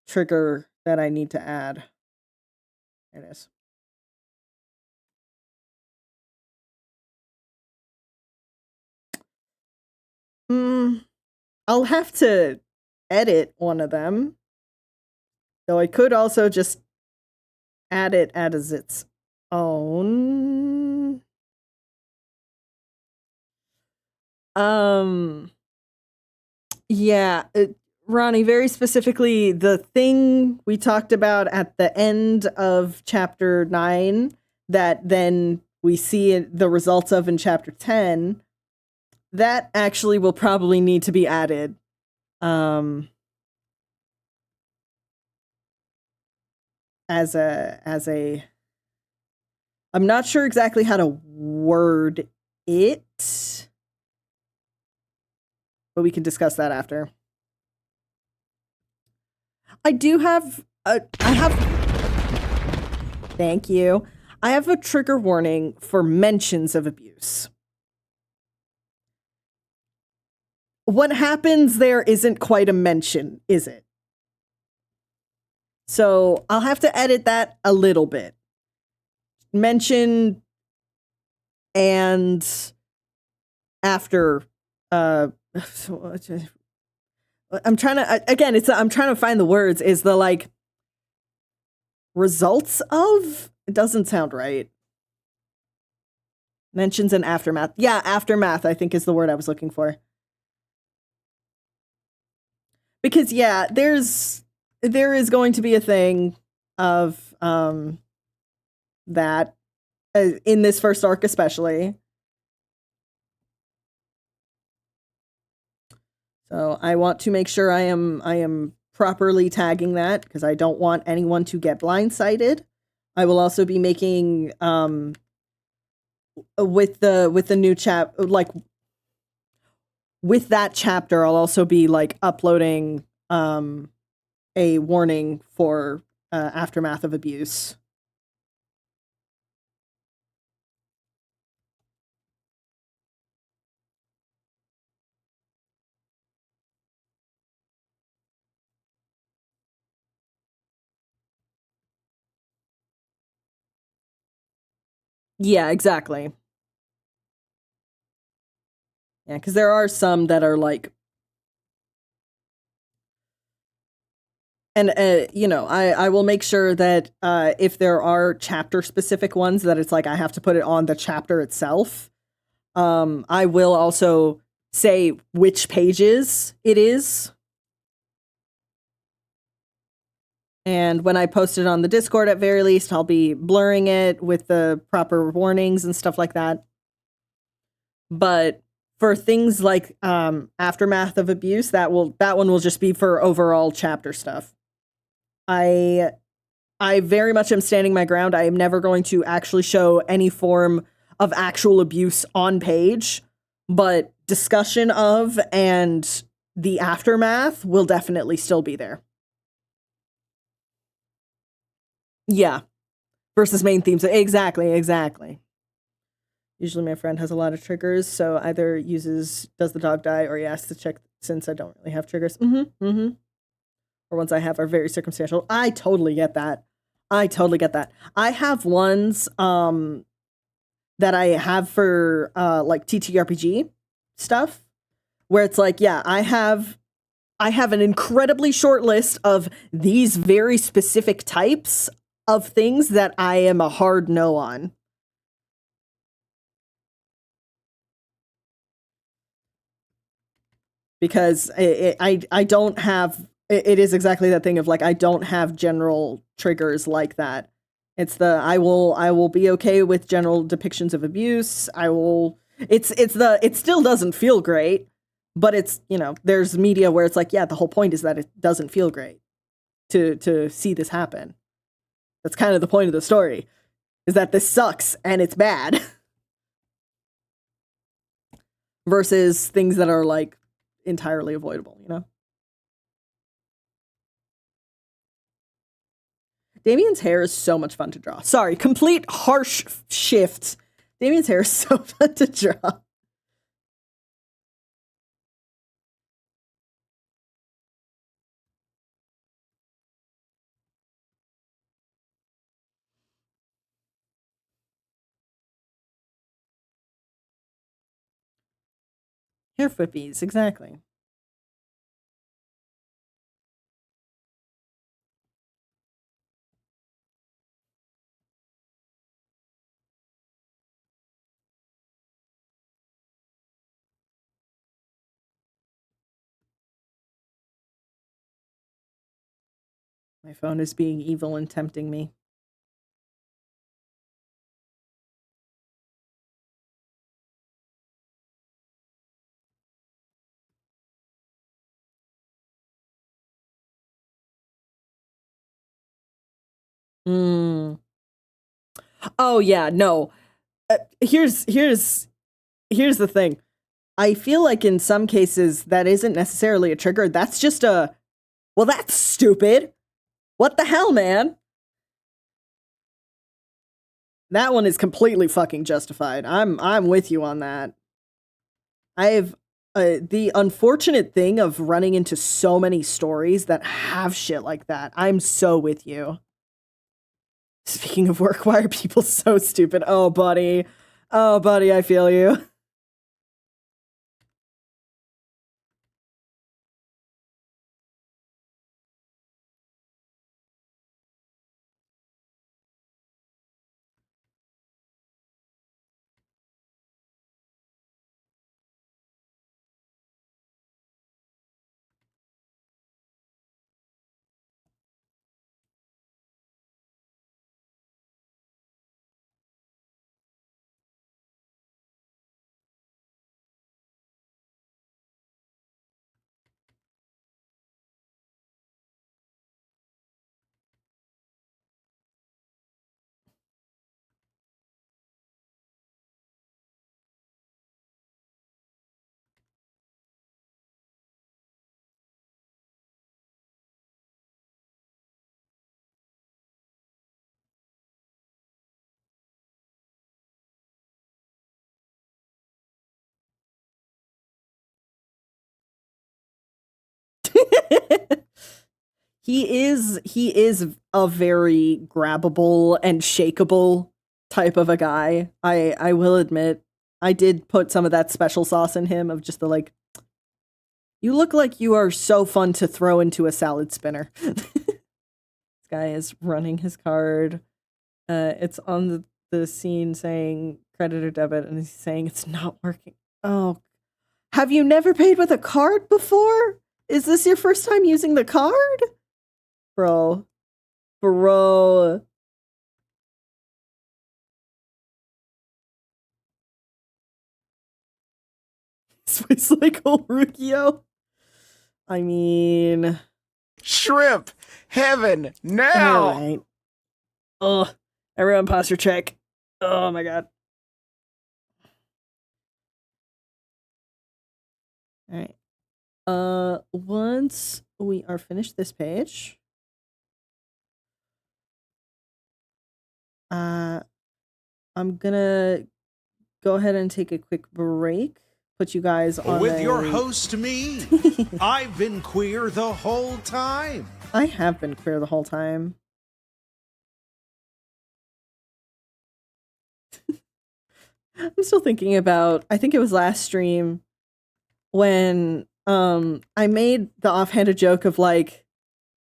trigger that I need to add. It is. I'll have to edit one of them. Though I could also just add it as its own. Yeah, Ronnie, very specifically, the thing we talked about at the end of chapter 9 that then we see the results of in chapter 10, that actually will probably need to be added. As a I'm not sure exactly how to word it, but we can discuss that after. I do have thank you. I have a trigger warning for mentions of abuse. What happens there isn't quite a mention, is it? So I'll have to edit that a little bit. Mention and after I'm trying to again, I'm trying to find the words. Is the like results of? It doesn't sound right. Mentions and aftermath. Yeah, aftermath, I think is the word I was looking for. Because yeah, there's there is going to be a thing of that in this first arc especially. So I want to make sure I am properly tagging that because I don't want anyone to get blindsided. I will also be making with the new with that chapter, I'll also be like uploading a warning for aftermath of abuse. Yeah, exactly. Yeah, because there are some that are like, and you know, I will make sure that if there are chapter specific ones that it's like I have to put it on the chapter itself. I will also say which pages it is. And when I post it on the Discord, at very least, I'll be blurring it with the proper warnings and stuff like that. But for things like aftermath of abuse, that one will just be for overall chapter stuff. I very much am standing my ground. I am never going to actually show any form of actual abuse on page, but discussion of and the aftermath will definitely still be there. Yeah. Versus main themes. Exactly. Usually my friend has a lot of triggers, so either uses does the dog die or he asks to check since I don't really have triggers. Or ones I have are very circumstantial. I totally get that. I have ones that I have for like TTRPG stuff where it's like, yeah, I have an incredibly short list of these very specific types of things that I am a hard no on. Because I don't have it is exactly that thing of like I don't have general triggers like that. It's the I will be okay with general depictions of abuse. It still doesn't feel great, but it's, you know, there's media where it's like, yeah, the whole point is that it doesn't feel great to see this happen. That's kind of the point of the story, is that this sucks and it's bad. Versus things that are like entirely avoidable, you know? Damien's hair is so much fun to draw. Sorry, complete harsh shift. Damien's hair is so fun to draw. Hair flippies, exactly. My phone is being evil and tempting me. Mm. Oh yeah, no. Here's the thing. I feel like in some cases that isn't necessarily a trigger. That's just a, well, that's stupid. What the hell, man? That one is completely fucking justified. I'm with you on that. I have the unfortunate thing of running into so many stories that have shit like that. I'm so with you. Speaking of work, why are people so stupid? Oh, buddy. Oh, buddy, I feel you. He is a very grabbable and shakeable type of a guy. I will admit. I did put some of that special sauce in him of just the like, you look like you are so fun to throw into a salad spinner. This guy is running his card. It's on the scene saying credit or debit, and he's saying it's not working. Oh, have you never paid with a card before? Is this your first time using the card? Bro. It's like Ulrukio. I mean, Shrimp heaven now. all right. Oh, everyone, posture check. Oh my god. All right. Once we are finished this page, I'm gonna go ahead and take a quick break. Put you guys on With your host, me. I've been queer the whole time. I have been queer the whole time. I'm still thinking about, I think it was last stream when I made the offhanded joke of like,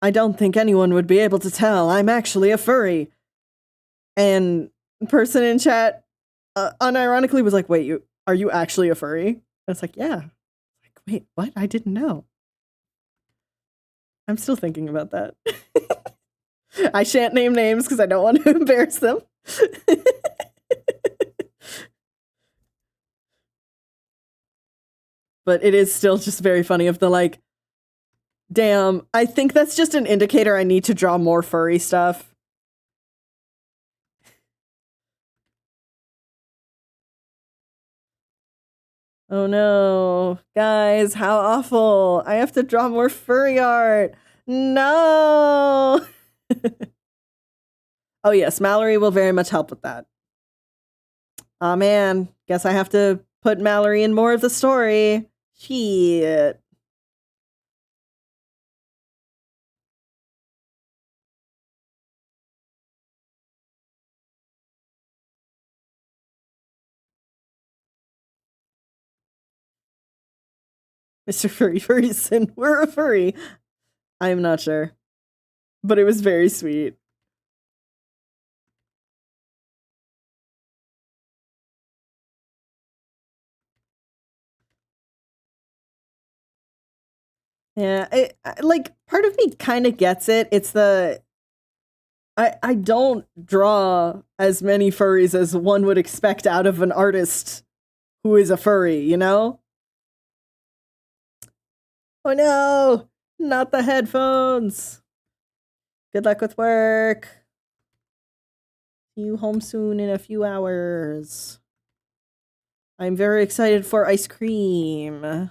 I don't think anyone would be able to tell I'm actually a furry. And the person in chat unironically was like, wait, are you actually a furry? And it's like, yeah. Like, wait, what? I didn't know. I'm still thinking about that. I shan't name names because I don't want to embarrass them. But it is still just very funny of the like, damn, I think that's just an indicator I need to draw more furry stuff. Oh no, guys, how awful. I have to draw more furry art. No. Oh yes, Mallory will very much help with that. Oh man, guess I have to put Mallory in more of the story. Shit. Mr. Furry Furryson, we're a furry. I'm not sure. But it was very sweet. Yeah, like part of me kind of gets it. It's the I don't draw as many furries as one would expect out of an artist who is a furry, you know? Oh no, not the headphones. Good luck with work. See you home soon in a few hours. I'm very excited for ice cream.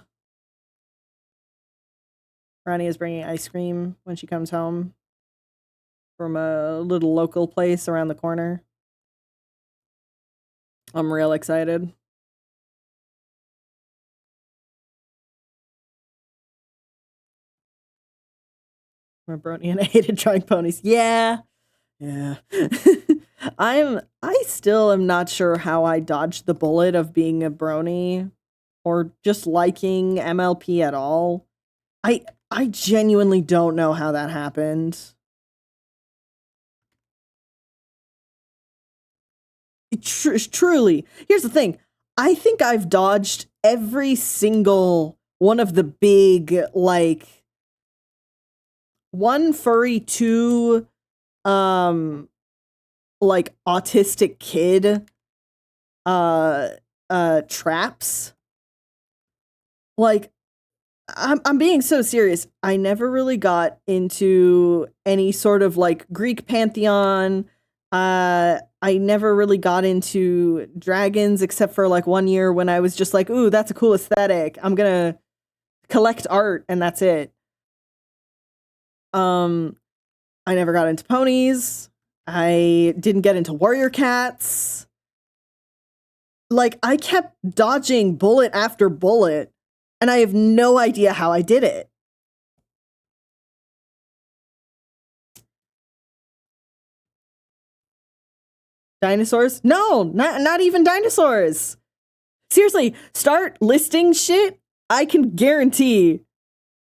Ronnie is bringing ice cream when she comes home from a little local place around the corner. I'm real excited. My brony and I hated drawing ponies. Yeah. I still am not sure how I dodged the bullet of being a brony or just liking MLP at all. I genuinely don't know how that happened. Truly. Here's the thing. I think I've dodged every single one of the big, like, one furry, two, like, autistic kid, traps. Like, I'm being so serious. I never really got into any sort of like Greek pantheon. I never really got into dragons except for like 1 year when I was just like, ooh, that's a cool aesthetic. I'm gonna collect art and that's it. I never got into ponies. I didn't get into warrior cats. Like, I kept dodging bullet after bullet. And I have no idea how I did it. Dinosaurs? No, not even dinosaurs. Seriously, start listing shit. I can guarantee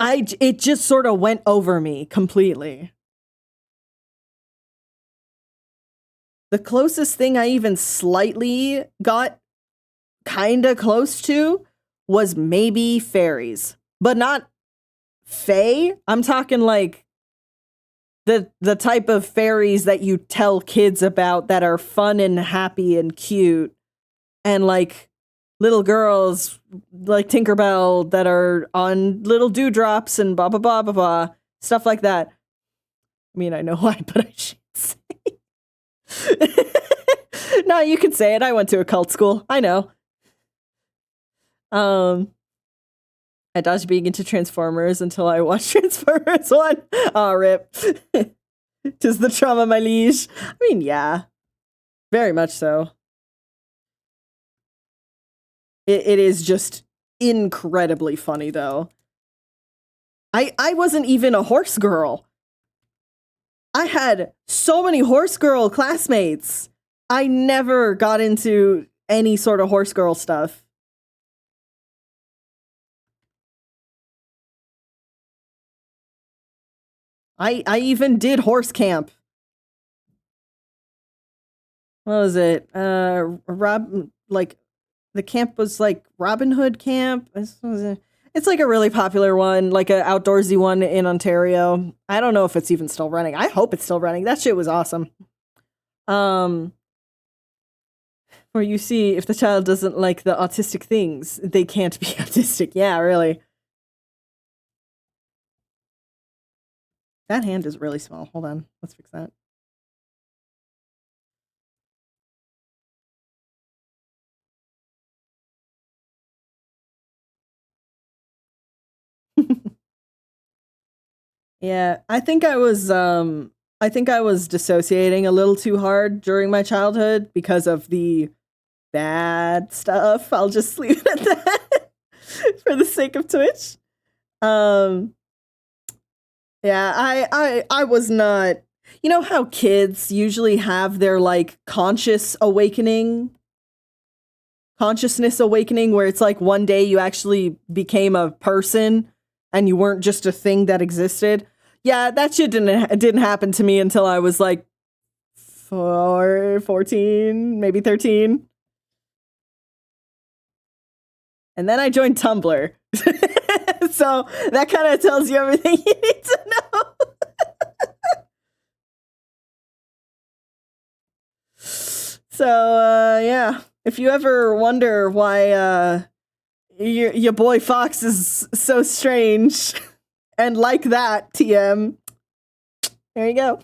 it just sort of went over me completely. The closest thing I even slightly got kind of close to was maybe fairies, but not fae. I'm talking like the type of fairies that you tell kids about that are fun and happy and cute, and like little girls like Tinkerbell that are on little dewdrops and blah blah blah blah blah, stuff like that. I mean, I know why, but I shan't say. No, you can say it. I went to a cult school. I know. I dodged being into Transformers until I watched Transformers 1. Aw, rip. 'Tis the trauma, my liege. I mean, yeah. Very much so. It is just incredibly funny, though. I wasn't even a horse girl. I had so many horse girl classmates. I never got into any sort of horse girl stuff. I even did horse camp. What was it? Like the camp was like Robin Hood camp. It's like a really popular one, like an outdoorsy one in Ontario. I don't know if it's even still running. I hope it's still running. That shit was awesome. Where you see if the child doesn't like the autistic things, they can't be autistic. Yeah, really. That hand is really small. Hold on. Let's fix that. Yeah, I think I was dissociating a little too hard during my childhood because of the bad stuff. I'll just leave it at that for the sake of Twitch. Yeah, I was not. You know how kids usually have their like consciousness awakening, where it's like one day you actually became a person and you weren't just a thing that existed. Yeah, that shit didn't happen to me until I was like 14, maybe 13. And then I joined Tumblr. So that kind of tells you everything you need to know. So, yeah. If you ever wonder why your boy Fox is so strange and like that, TM, there you go.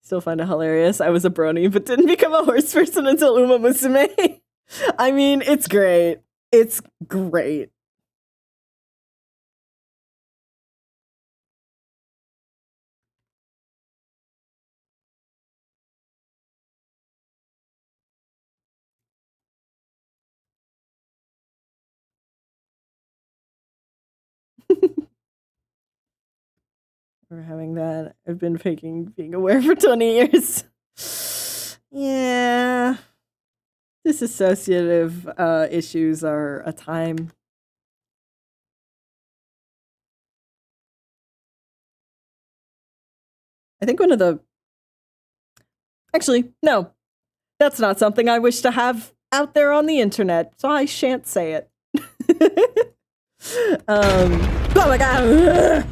Still find it hilarious. I was a brony, but didn't become a horse person until Uma Musume. I mean, it's great. It's great. We're having that. I've been faking being aware for 20 years. Yeah. Disassociative issues are a time. I think one of the... Actually, no. That's not something I wish to have out there on the internet, so I shan't say it. Oh my god!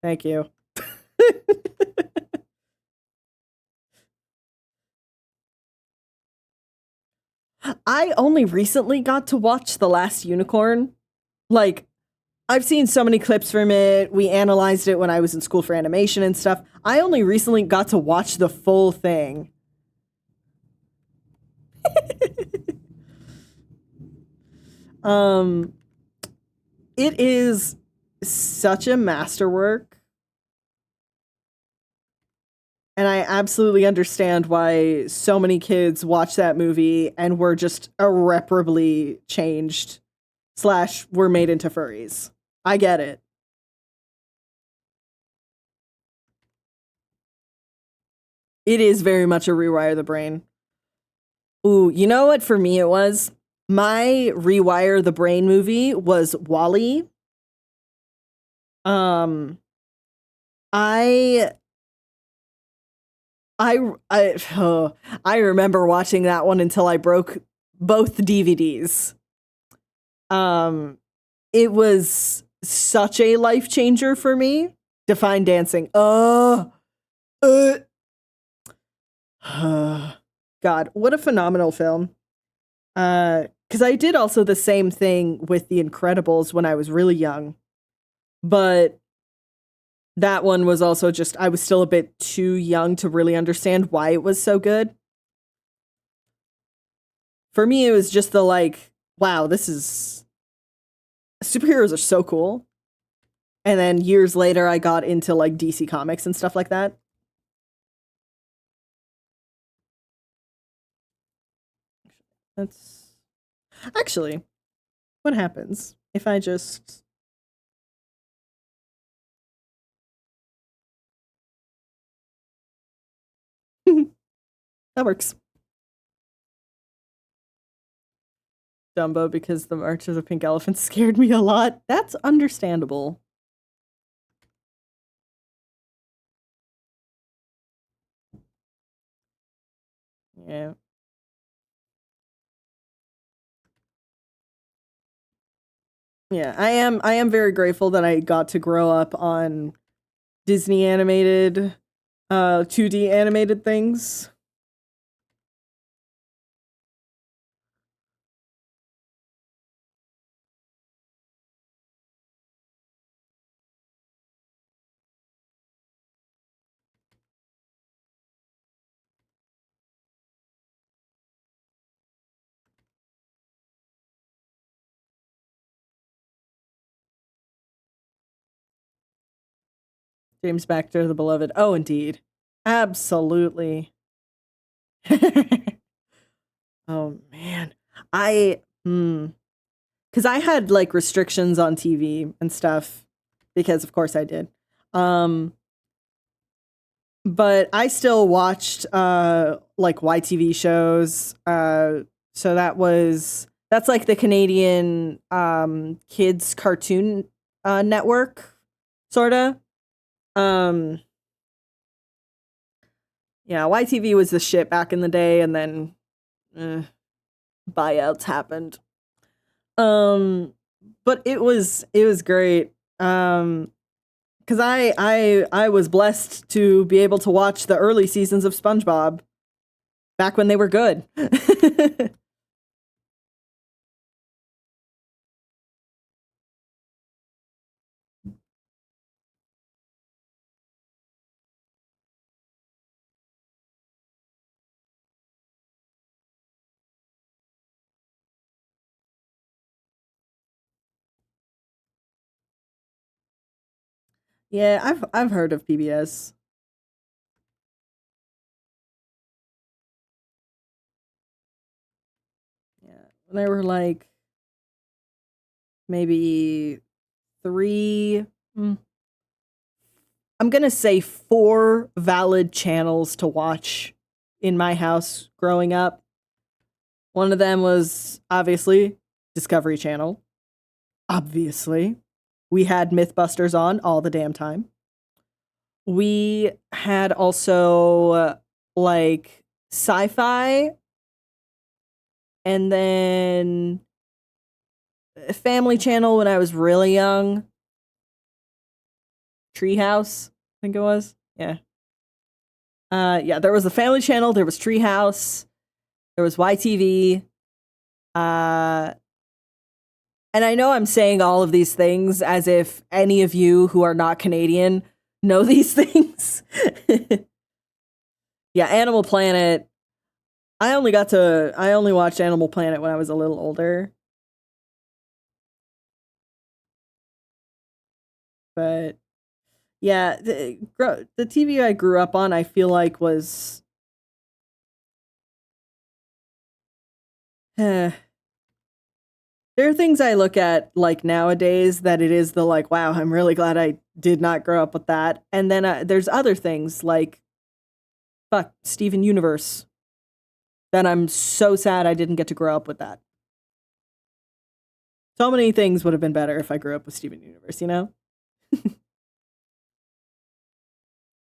Thank you. I only recently got to watch The Last Unicorn. Like, I've seen so many clips from it. We analyzed it when I was in school for animation and stuff. I only recently got to watch the full thing. It is such a masterwork. And I absolutely understand why so many kids watch that movie and were just irreparably changed / were made into furries. I get it. It is very much a Rewire the Brain. Ooh, you know what for me it was? My Rewire the Brain movie was WALL-E. I I remember watching that one until I broke both DVDs. It was such a life changer for me. Define dancing. God, what a phenomenal film. Because I did also the same thing with The Incredibles when I was really young. But that one was also just, I was still a bit too young to really understand why it was so good. For me, it was just the like, wow, superheroes are so cool. And then years later, I got into like DC Comics and stuff like that. That's actually what happens if I just that works. Dumbo, because the March of the Pink Elephant scared me a lot. That's understandable. Yeah. Yeah, I am very grateful that I got to grow up on Disney animated 2D animated things. James Baxter, the Beloved. Oh, indeed. Absolutely. Oh, man. Because I had, like, restrictions on TV and stuff, because, of course, I did. But I still watched, like, YTV shows. So that's, like, the Canadian kids cartoon network, sort of. Yeah, YTV was the shit back in the day, and then buyouts happened. But it was great. Because I was blessed to be able to watch the early seasons of SpongeBob back when they were good. Yeah, I've heard of PBS. Yeah, when they were like maybe three. I'm gonna say 4 valid channels to watch in my house growing up. One of them was obviously Discovery Channel. Obviously. We had Mythbusters on all the damn time. We had also like Sci-Fi, and then Family Channel when I was really young. Treehouse, I think it was. Yeah. Yeah, there was the Family Channel, there was Treehouse, there was YTV. And I know I'm saying all of these things as if any of you who are not Canadian know these things. Yeah, Animal Planet. I only watched Animal Planet when I was a little older. But yeah, the TV I grew up on, I feel like was there are things I look at like nowadays that it is the like, wow, I'm really glad I did not grow up with that. And then there's other things like fuck, Steven Universe. Then I'm so sad I didn't get to grow up with that. So many things would have been better if I grew up with Steven Universe, you know?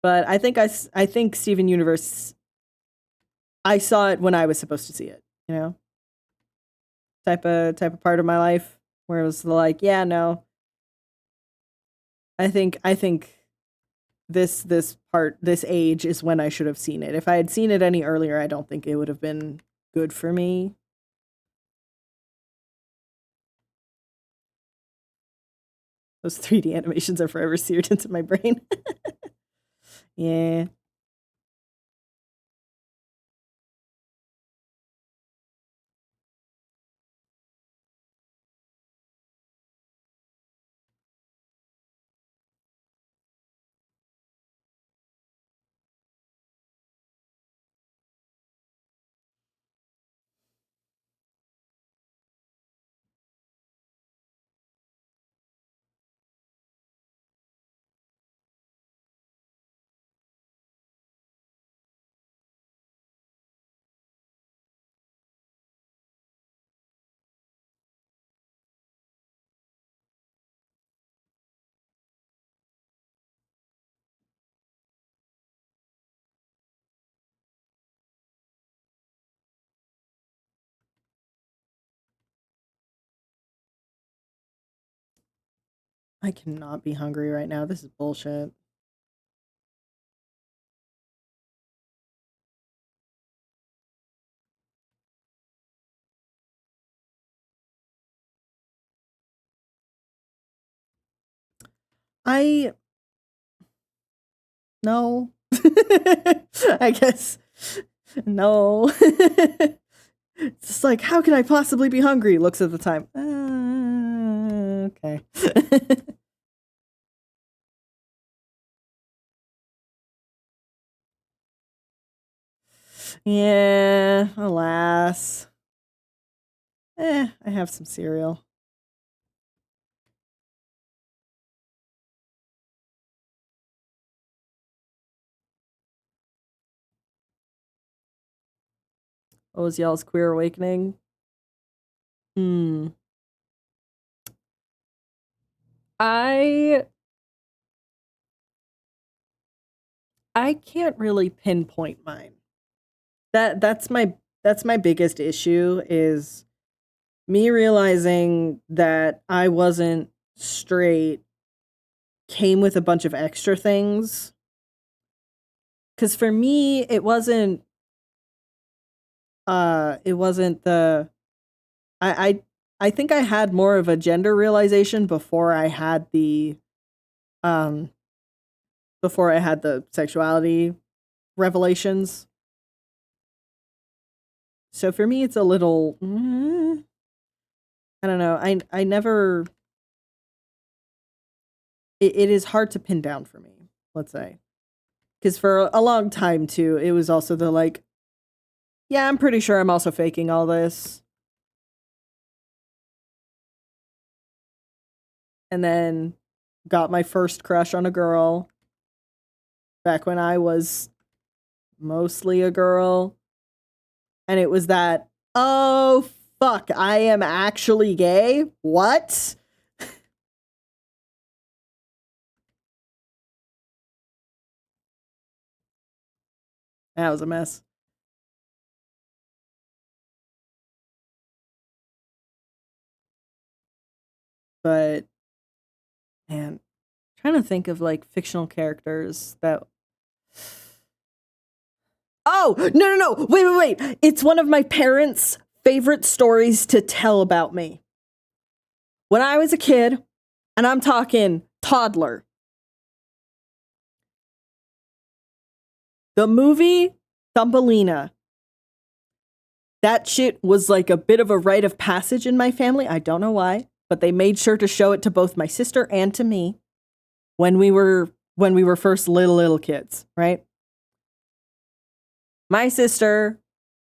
But I think Steven Universe, I saw it when I was supposed to see it, you know? Type of part of my life where it was like, yeah, no. I think this age is when I should have seen it. If I had seen it any earlier, I don't think it would have been good for me. Those 3D animations are forever seared into my brain. Yeah. I cannot be hungry right now. This is bullshit. No. I guess no. It's just like, how can I possibly be hungry? Looks at the time. Okay. Yeah, alas. I have some cereal. Oziel's Queer Awakening. I can't really pinpoint mine. That's my biggest issue is me realizing that I wasn't straight came with a bunch of extra things. 'Cause for me it wasn't the I think I had more of a gender realization before I had the sexuality revelations. So for me, it's a little, I don't know. I never, it is hard to pin down for me, let's say. Because for a long time too, it was also the like, yeah, I'm pretty sure I'm also faking all this. And then got my first crush on a girl back when I was mostly a girl. And it was that, oh, fuck, I am actually gay? What? That was a mess. But, man, trying to think of like fictional characters that. Oh, no. Wait. It's one of my parents' favorite stories to tell about me. When I was a kid, and I'm talking toddler, the movie Thumbelina, that shit was like a bit of a rite of passage in my family. I don't know why, but they made sure to show it to both my sister and to me when we were first little kids, right? My sister,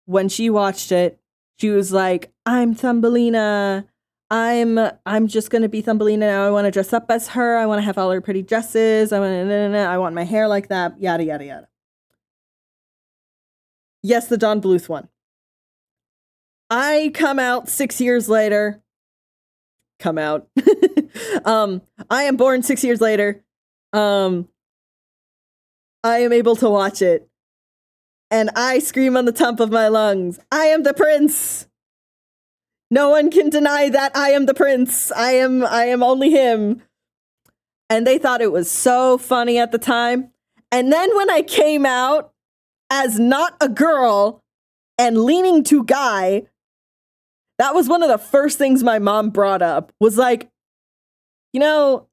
when she watched it, she was like, I'm Thumbelina. I'm just gonna be Thumbelina now. I want to dress up as her. I want to have all her pretty dresses. I want my hair like that. Yada yada yada. Yes, the Don Bluth one. I come out 6 years later. Come out. I am born 6 years later. I am able to watch it. And I scream on the top of my lungs, I am the prince. No one can deny that I am the prince. I am only him. And they thought it was so funny at the time. And then when I came out as not a girl and leaning to guy, that was one of the first things my mom brought up, was like, you know,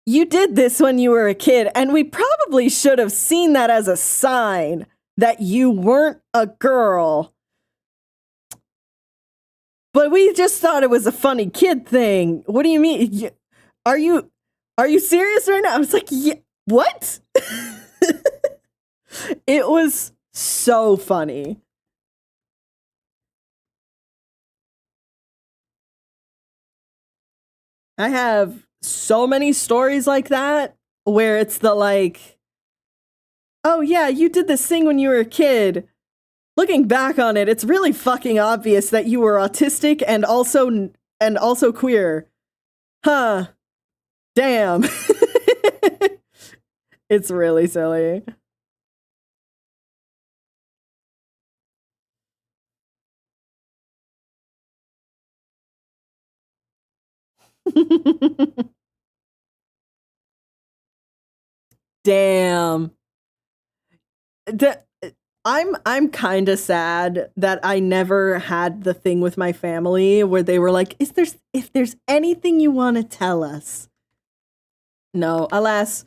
you did this when you were a kid, and we probably should have seen that as a sign that you weren't a girl. But we just thought it was a funny kid thing. What do you mean? Are you serious right now? I was like, yeah, what? It was so funny. I have so many stories like that where it's the like, oh yeah, you did this thing when you were a kid. Looking back on it, it's really fucking obvious that you were autistic and also queer. Huh. Damn. It's really silly. Damn. I'm kind of sad that I never had the thing with my family where they were like, if there's anything you want to tell us. No, alas,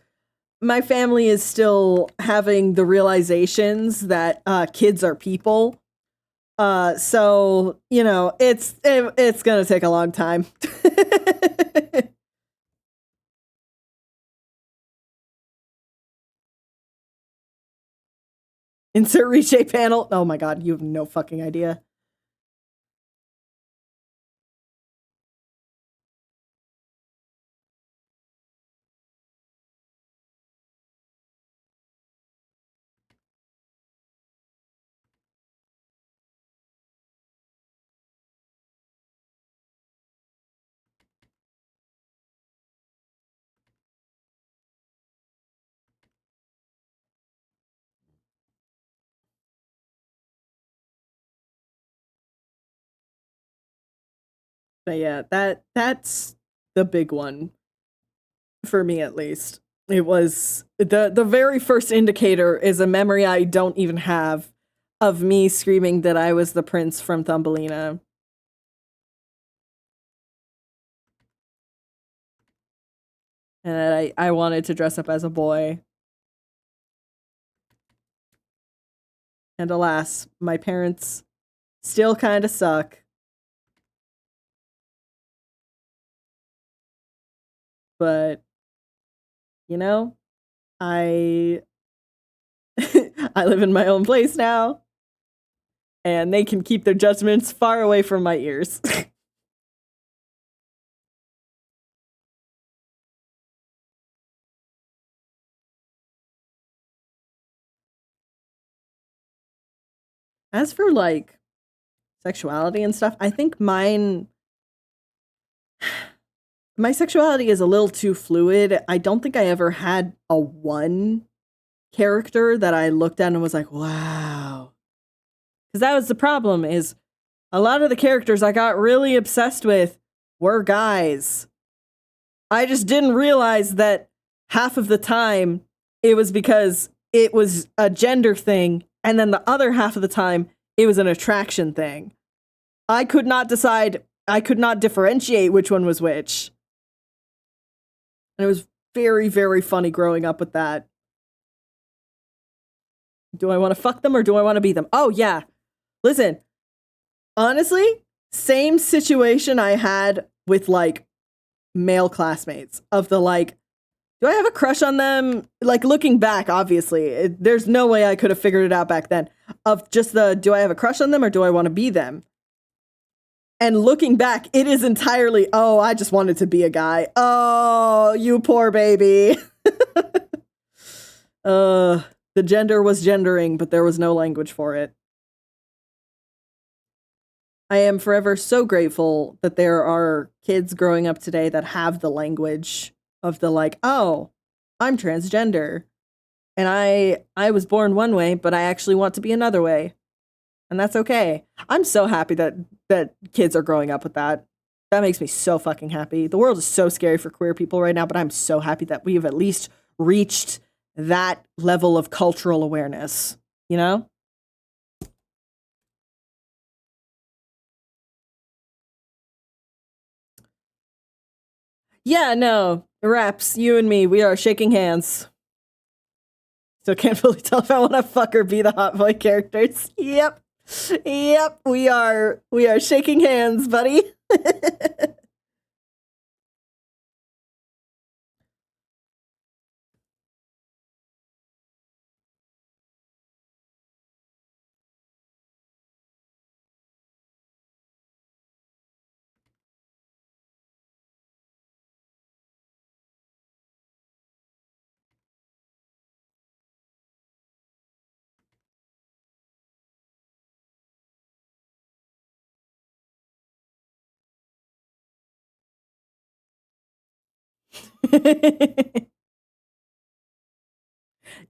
my family is still having the realizations that kids are people. So, you know, it's going to take a long time. Insert reshape panel. Oh my god, you have no fucking idea. But yeah, that's the big one for me, at least. It was the very first indicator is a memory I don't even have of me screaming that I was the prince from Thumbelina. And that I wanted to dress up as a boy. And alas, my parents still kind of suck. But, you know, I I live in my own place now. And they can keep their judgments far away from my ears. As for like sexuality and stuff, I think my sexuality is a little too fluid. I don't think I ever had a one character that I looked at and was like, wow. Because that was the problem, is a lot of the characters I got really obsessed with were guys. I just didn't realize that half of the time it was because it was a gender thing, and then the other half of the time it was an attraction thing. I could not decide, I could not differentiate which one was which. And it was very, very funny growing up with that. Do I want to fuck them or do I want to be them? Oh, yeah. Listen, honestly, same situation I had with like male classmates of the like, do I have a crush on them? Like looking back, obviously, there's no way I could have figured it out back then. Of just the, do I have a crush on them or do I want to be them? And looking back, it is entirely, oh, I just wanted to be a guy. Oh, you poor baby. The gender was gendering, but there was no language for it. I am forever so grateful that there are kids growing up today that have the language of the like, oh, I'm transgender. And I was born one way, but I actually want to be another way. And that's okay. I'm so happy that kids are growing up with that. That makes me so fucking happy. The world is so scary for queer people right now, but I'm so happy that we've at least reached that level of cultural awareness, you know? Yeah, no. Raps, you and me, we are shaking hands. Still can't really tell if I want to fuck or be the hot boy characters. Yep. Yep, we are shaking hands, buddy.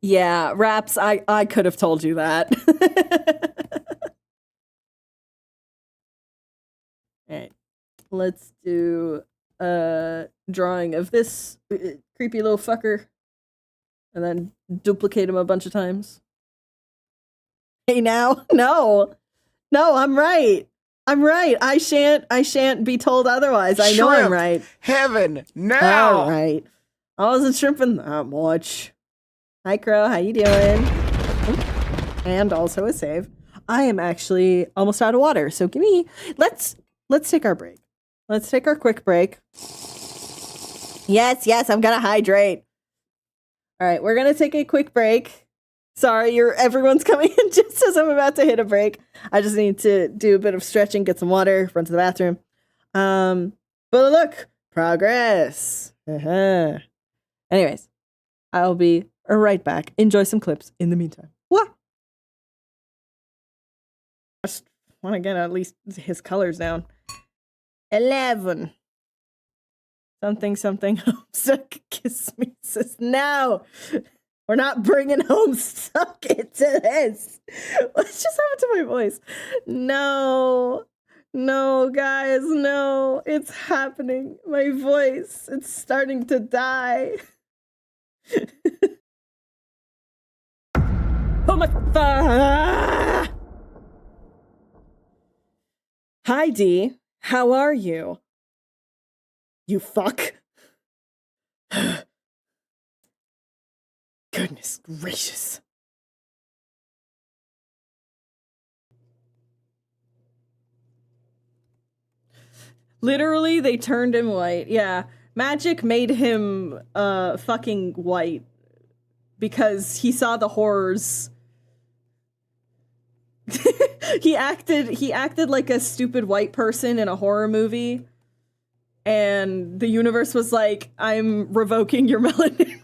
Yeah, Raps, I could have told you that. Alright. Let's do a drawing of this creepy little fucker. And then duplicate him a bunch of times. Hey now? No. No, I'm right. I'm right. I shan't be told otherwise. I know I'm Shrimp right. Heaven now. All right. I wasn't shrimping that much. Hi, Crow. How you doing? And also a save. I am actually almost out of water, so give me. Let's take our break. Let's take our quick break. Yes, I'm gonna hydrate. All right, we're gonna take a quick break. Sorry, everyone's coming in just as I'm about to hit a break. I just need to do a bit of stretching, get some water, run to the bathroom. But look, progress. Anyways, I'll be right back. Enjoy some clips in the meantime. What? I just want to get at least his colors down. 11. Something. Homestuck. Kiss me, sis. No. We're not bringing Homestuck into this. What's just happened to my voice? No, guys, no. It's happening. My voice, it's starting to die. Oh my. Hi, Dee. How are you? You fuck. Goodness gracious. Literally, they turned him white. Yeah. Magic made him fucking white because he saw the horrors. he acted like a stupid white person in a horror movie. And the universe was like, I'm revoking your melanin.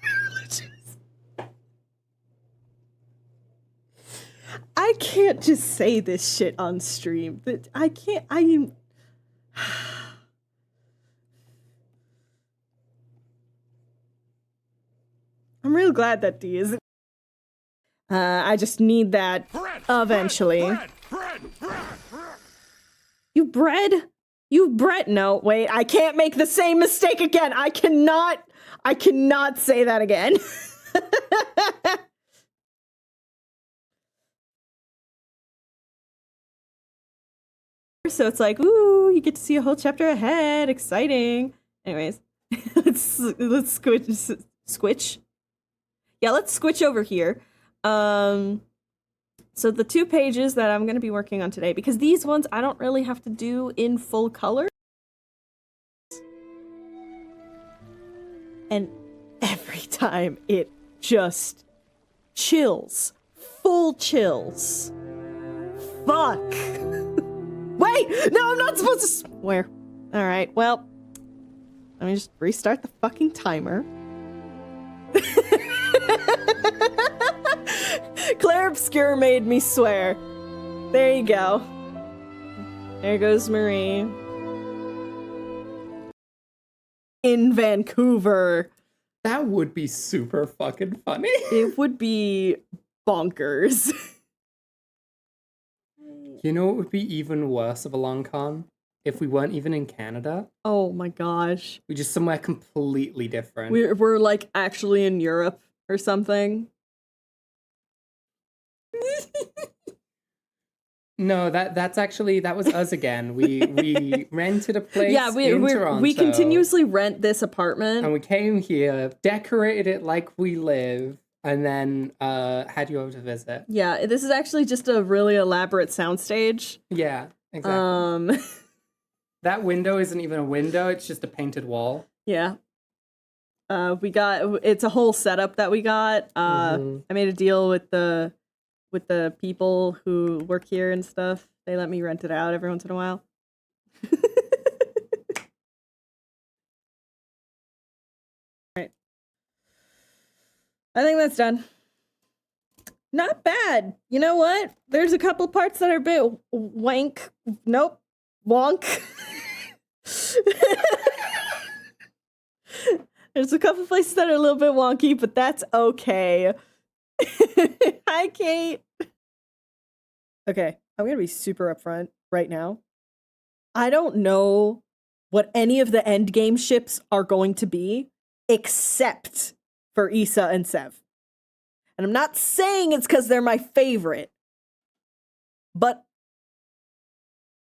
I can't just say this shit on stream. I can't. I'm real glad that D is. I just need that eventually. You bread? You bread? No, wait. I can't make the same mistake again. I cannot say that again. So it's like, ooh, you get to see a whole chapter ahead. Exciting. Anyways, let's squitch. Yeah, let's squitch over here. So the 2 pages that I'm going to be working on today, because these ones I don't really have to do in full color. And every time it just chills. Full chills. Fuck. Wait! No, I'm not supposed to swear. Alright, well. Let me just restart the fucking timer. Claire Obscure made me swear. There you go. There goes Marie. In Vancouver. That would be super fucking funny. It would be bonkers. You know what would be even worse of a long con? If we weren't even in Canada. Oh my gosh. We're just somewhere completely different. We're like actually in Europe or something. No, that was us again. We rented a place Yeah, in Toronto. we continuously rent this apartment. And we came here, decorated it like we live, and then had you over to visit. Yeah, this is actually just a really elaborate soundstage. Yeah, exactly. Um That window isn't even a window, it's just a painted wall. Yeah. It's a whole setup that we got. I made a deal with the people who work here and stuff. They let me rent it out every once in a while. Right. I think that's done. Not bad. You know what? There's a couple parts that are a bit wank. Nope. Wonk. There's a couple places that are a little bit wonky, but that's okay. Hi, Kate. Okay, I'm gonna be super upfront right now. I don't know what any of the endgame ships are going to be, except for Issa and Sev. And I'm not saying it's because they're my favorite, but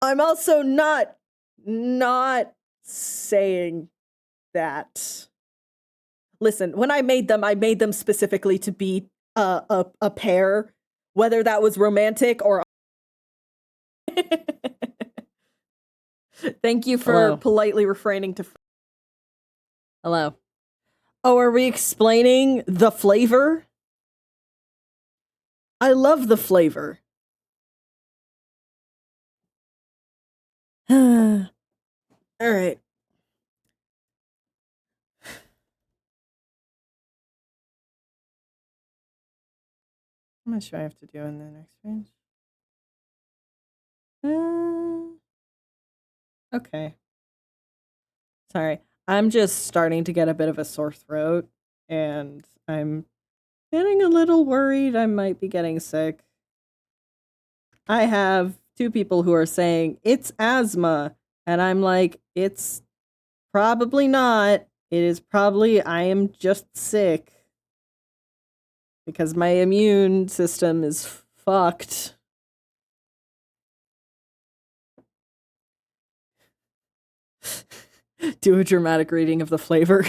I'm also not saying that. Listen, when I made them specifically to be a pair, whether that was romantic or. Thank you for politely refraining to. Hello. Oh, are we explaining the flavor? I love the flavor. All right. How much do I have to do in the next range? Okay. Sorry. I'm just starting to get a bit of a sore throat, and I'm getting a little worried I might be getting sick. I have 2 people who are saying it's asthma, and I'm like, it's probably not. It is probably I am just sick. Because my immune system is fucked. Do a dramatic reading of the flavor.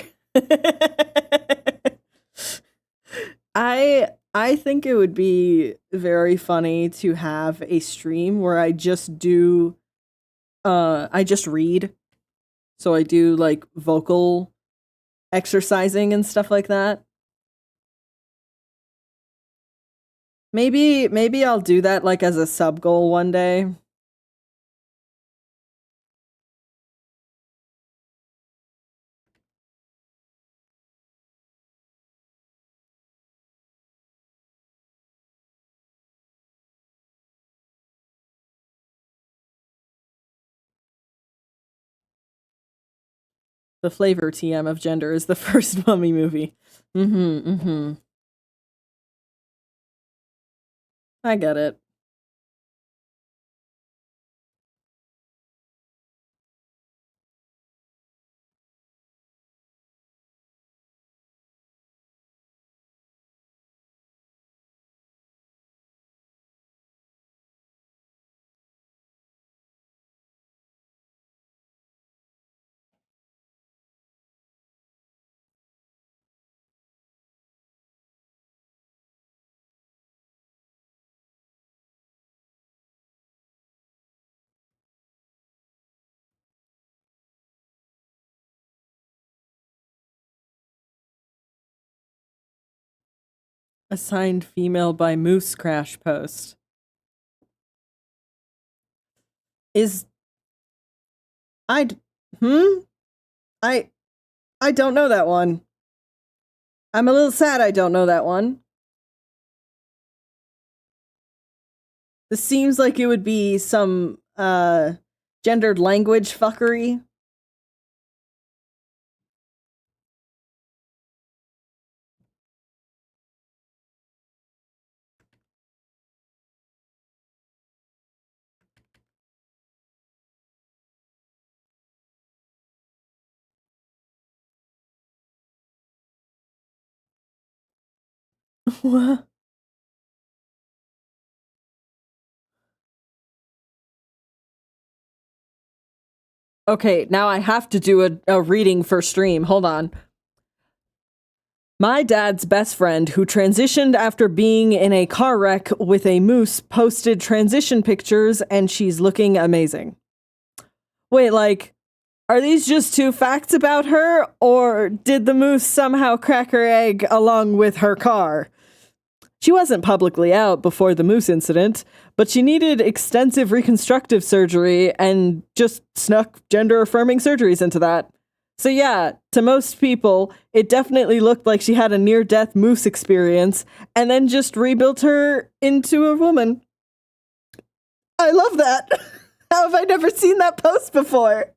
I think it would be very funny to have a stream where I just do I just read. So I do like vocal exercising and stuff like that. Maybe I'll do that like as a sub goal one day. The flavor TM of gender is the first Mummy movie. I get it. Assigned female by Moose Crash post. Is I don't know that one. I'm a little sad I don't know that one. This seems like it would be some gendered language fuckery. What? Okay, now I have to do a reading for stream. Hold on. My dad's best friend, who transitioned after being in a car wreck with a moose, posted transition pictures and she's looking amazing. Wait, like, are these just two facts about her, or did the moose somehow crack her egg along with her car? She wasn't publicly out before the moose incident, but she needed extensive reconstructive surgery and just snuck gender-affirming surgeries into that. So yeah, to most people, it definitely looked like she had a near-death moose experience and then just rebuilt her into a woman. I love that. How have I never seen that post before?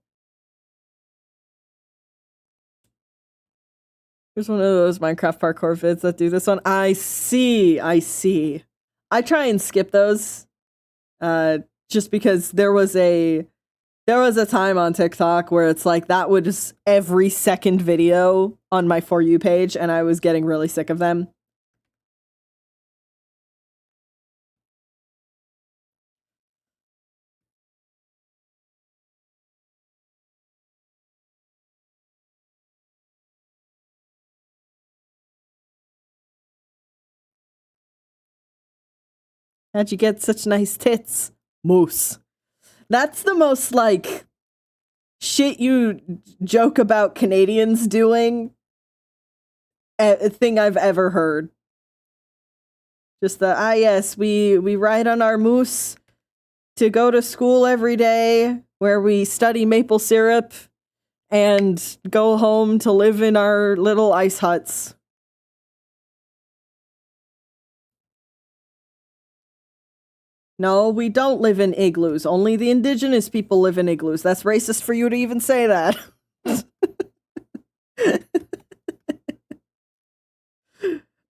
Here's one of those Minecraft parkour vids that do this one. I see. I try and skip those, just because there was a time on TikTok where it's like that was every second video on my For You page, and I was getting really sick of them. How'd you get such nice tits? Moose. That's the most, like, shit you joke about Canadians doing thing I've ever heard. Just the, yes, we ride on our moose to go to school every day where we study maple syrup and go home to live in our little ice huts. No, we don't live in igloos. Only the indigenous people live in igloos. That's racist for you to even say that.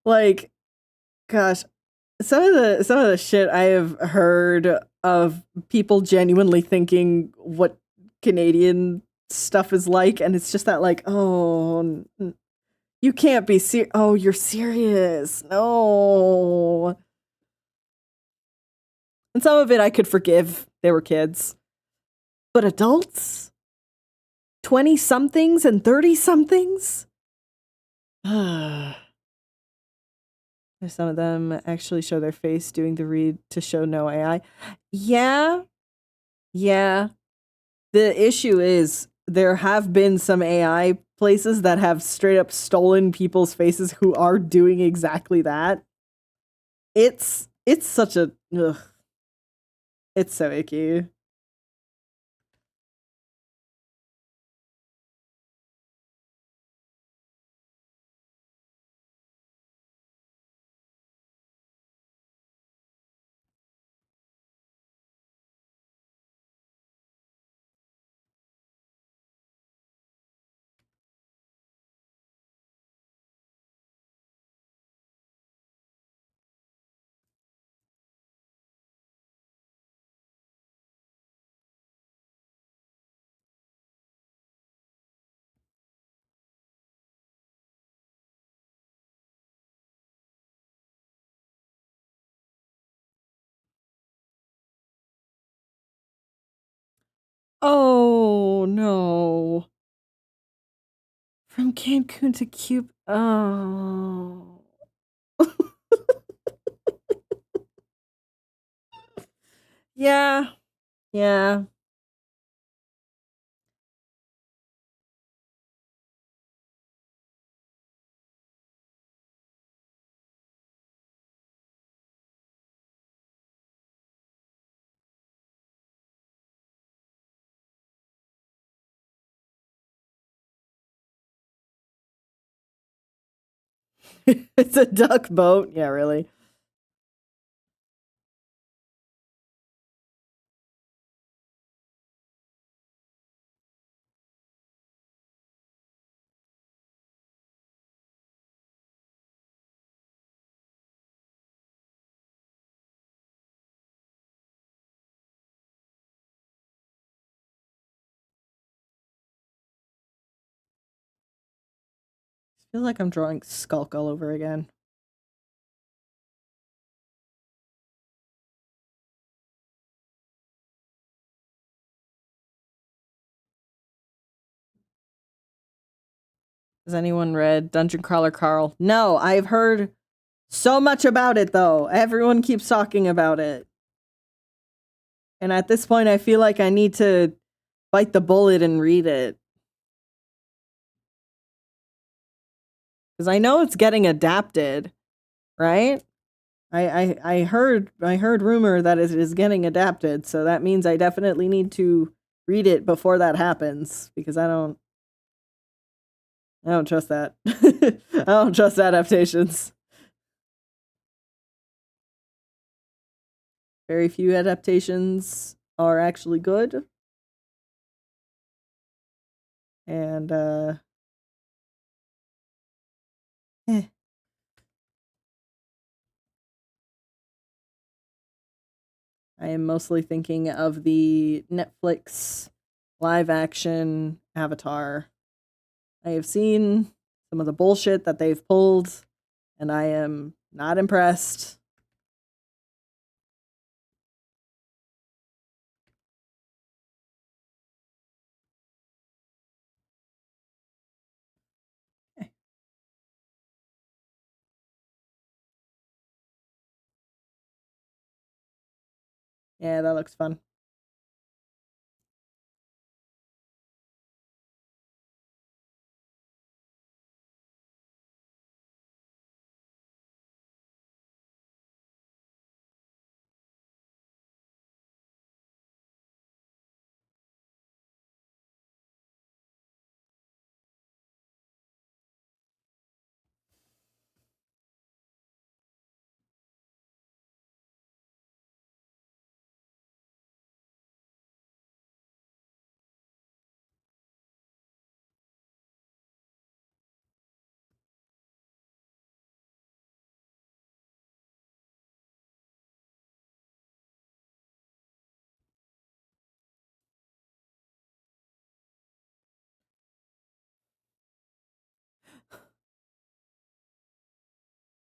Like, gosh, some of the shit I have heard of people genuinely thinking what Canadian stuff is like, and it's just that, like, oh, you can't be oh, you're serious. No. And some of it I could forgive. They were kids. But adults? 20-somethings and 30-somethings? Some of them actually show their face doing the read to show no AI. Yeah. The issue is there have been some AI places that have straight up stolen people's faces who are doing exactly that. It's such a... Ugh. It's so icky. Oh, no. From Cancun to Cuba. Oh. Yeah. It's a duck boat. Yeah, really. feel like I'm drawing Skulk all over again. Has anyone read Dungeon Crawler Carl? No, I've heard so much about it, though. Everyone keeps talking about it. And at this point, I feel like I need to bite the bullet and read it. Because I know it's getting adapted, right? I heard rumor that it is getting adapted, so that means I definitely need to read it before that happens, because I don't trust that. I don't trust adaptations. Very few adaptations are actually good. And I am mostly thinking of the Netflix live action Avatar. I have seen some of the bullshit that they've pulled, and I am not impressed. Okay. Yeah, that looks fun.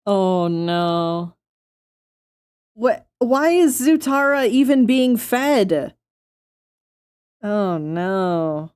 Oh no. What? Why is Zutara even being fed? Oh no.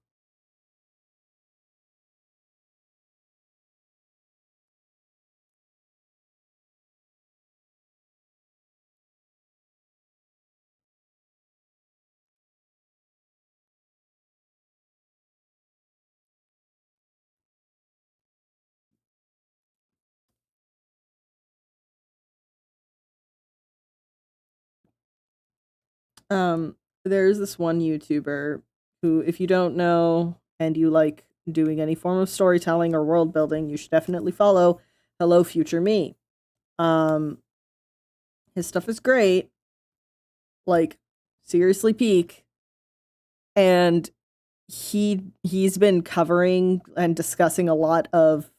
There's this one YouTuber who, if you don't know and you like doing any form of storytelling or world building, you should definitely follow Hello Future Me. His stuff is great. Like, seriously peak. And he's been covering and discussing a lot of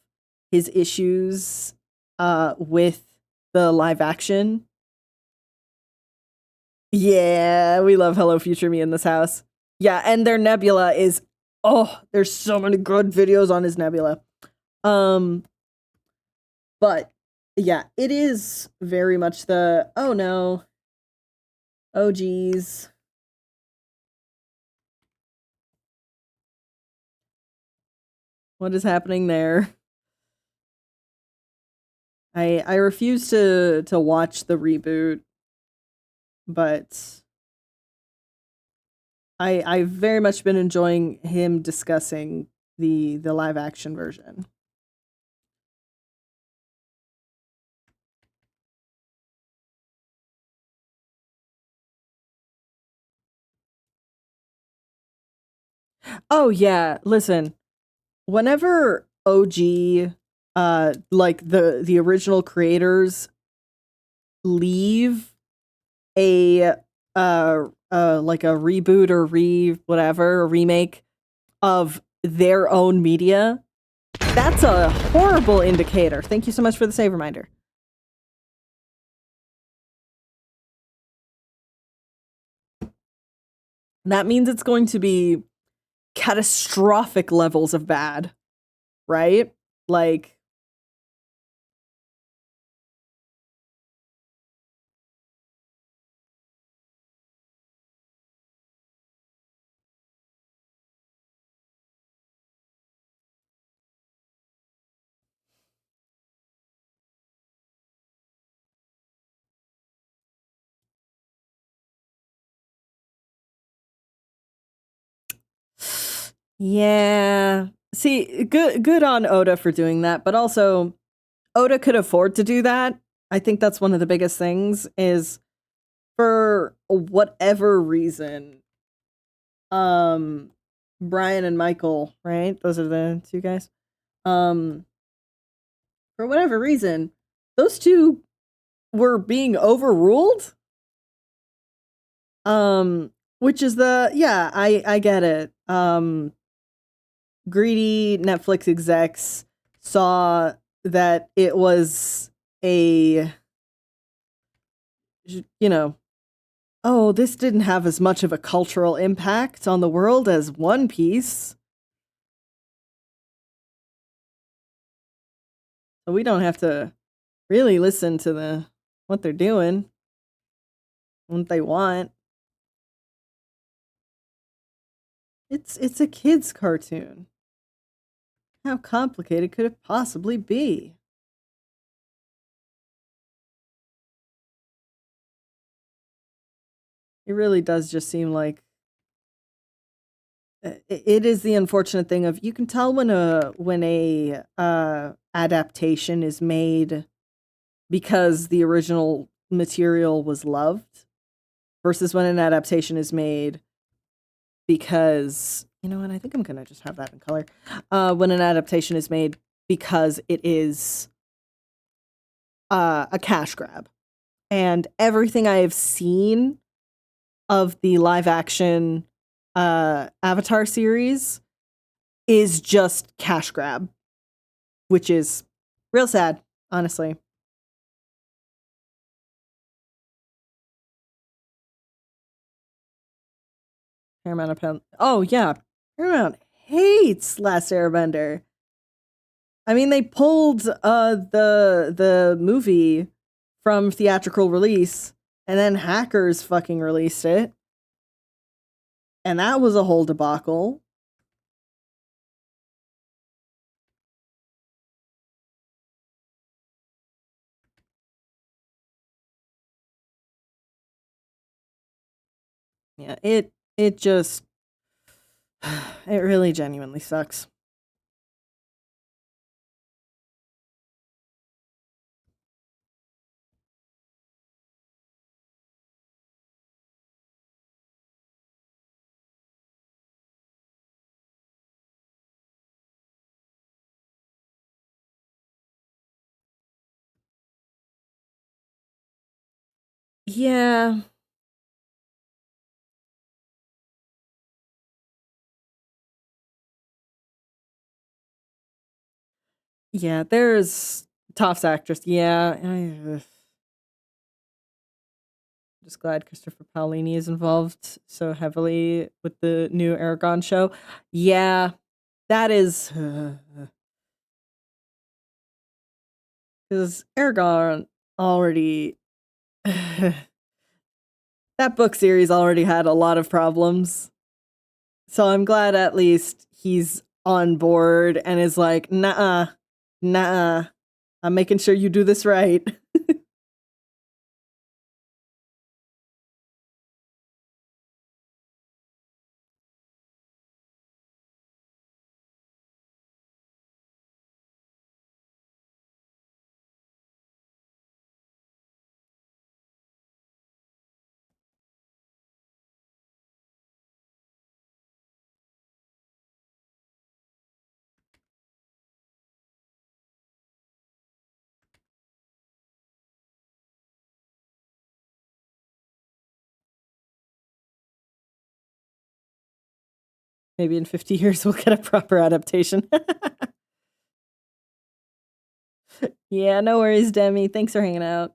his issues with the live action. Yeah, we love Hello Future Me in this house. Yeah, and their Nebula is there's so many good videos on his Nebula. But yeah, it is very much the oh no. Oh geez. What is happening there? I refuse to watch the reboot, but I've very much been enjoying him discussing the live action version. Oh yeah, listen. Whenever OG like the original creators leave a like a reboot or a remake of their own media, that's a horrible indicator. Thank you so much for the save reminder. That means it's going to be catastrophic levels of bad, right? Like, yeah. See, good on Oda for doing that, but also Oda could afford to do that. I think that's one of the biggest things is for whatever reason, Brian and Michael, right? Those are the two guys. For whatever reason, those two were being overruled. Which is I get it. Greedy Netflix execs saw that it was a, you know, oh, this didn't have as much of a cultural impact on the world as One Piece. So we don't have to really listen to what they're doing, what they want. It's a kid's cartoon. How complicated could it possibly be? It really does just seem like it is the unfortunate thing of you can tell when a adaptation is made because the original material was loved versus when an adaptation is made because, you know what, I think I'm gonna just have that in color. When an adaptation is made because it is a cash grab. And everything I have seen of the live action Avatar series is just cash grab, which is real sad, honestly. Oh yeah, Paramount hates Last Airbender. I mean, they pulled the movie from theatrical release, and then hackers fucking released it, and that was a whole debacle. Yeah, it just it really genuinely sucks. Yeah. Yeah, there's Toph's actress. Yeah, just glad Christopher Paolini is involved so heavily with the new Aragon show. Yeah, that is because Aragon already that book series already had a lot of problems. So I'm glad at least he's on board and is like, nah, nah, I'm making sure you do this right. Maybe in 50 years we'll get a proper adaptation. Yeah, no worries, Demi. Thanks for hanging out.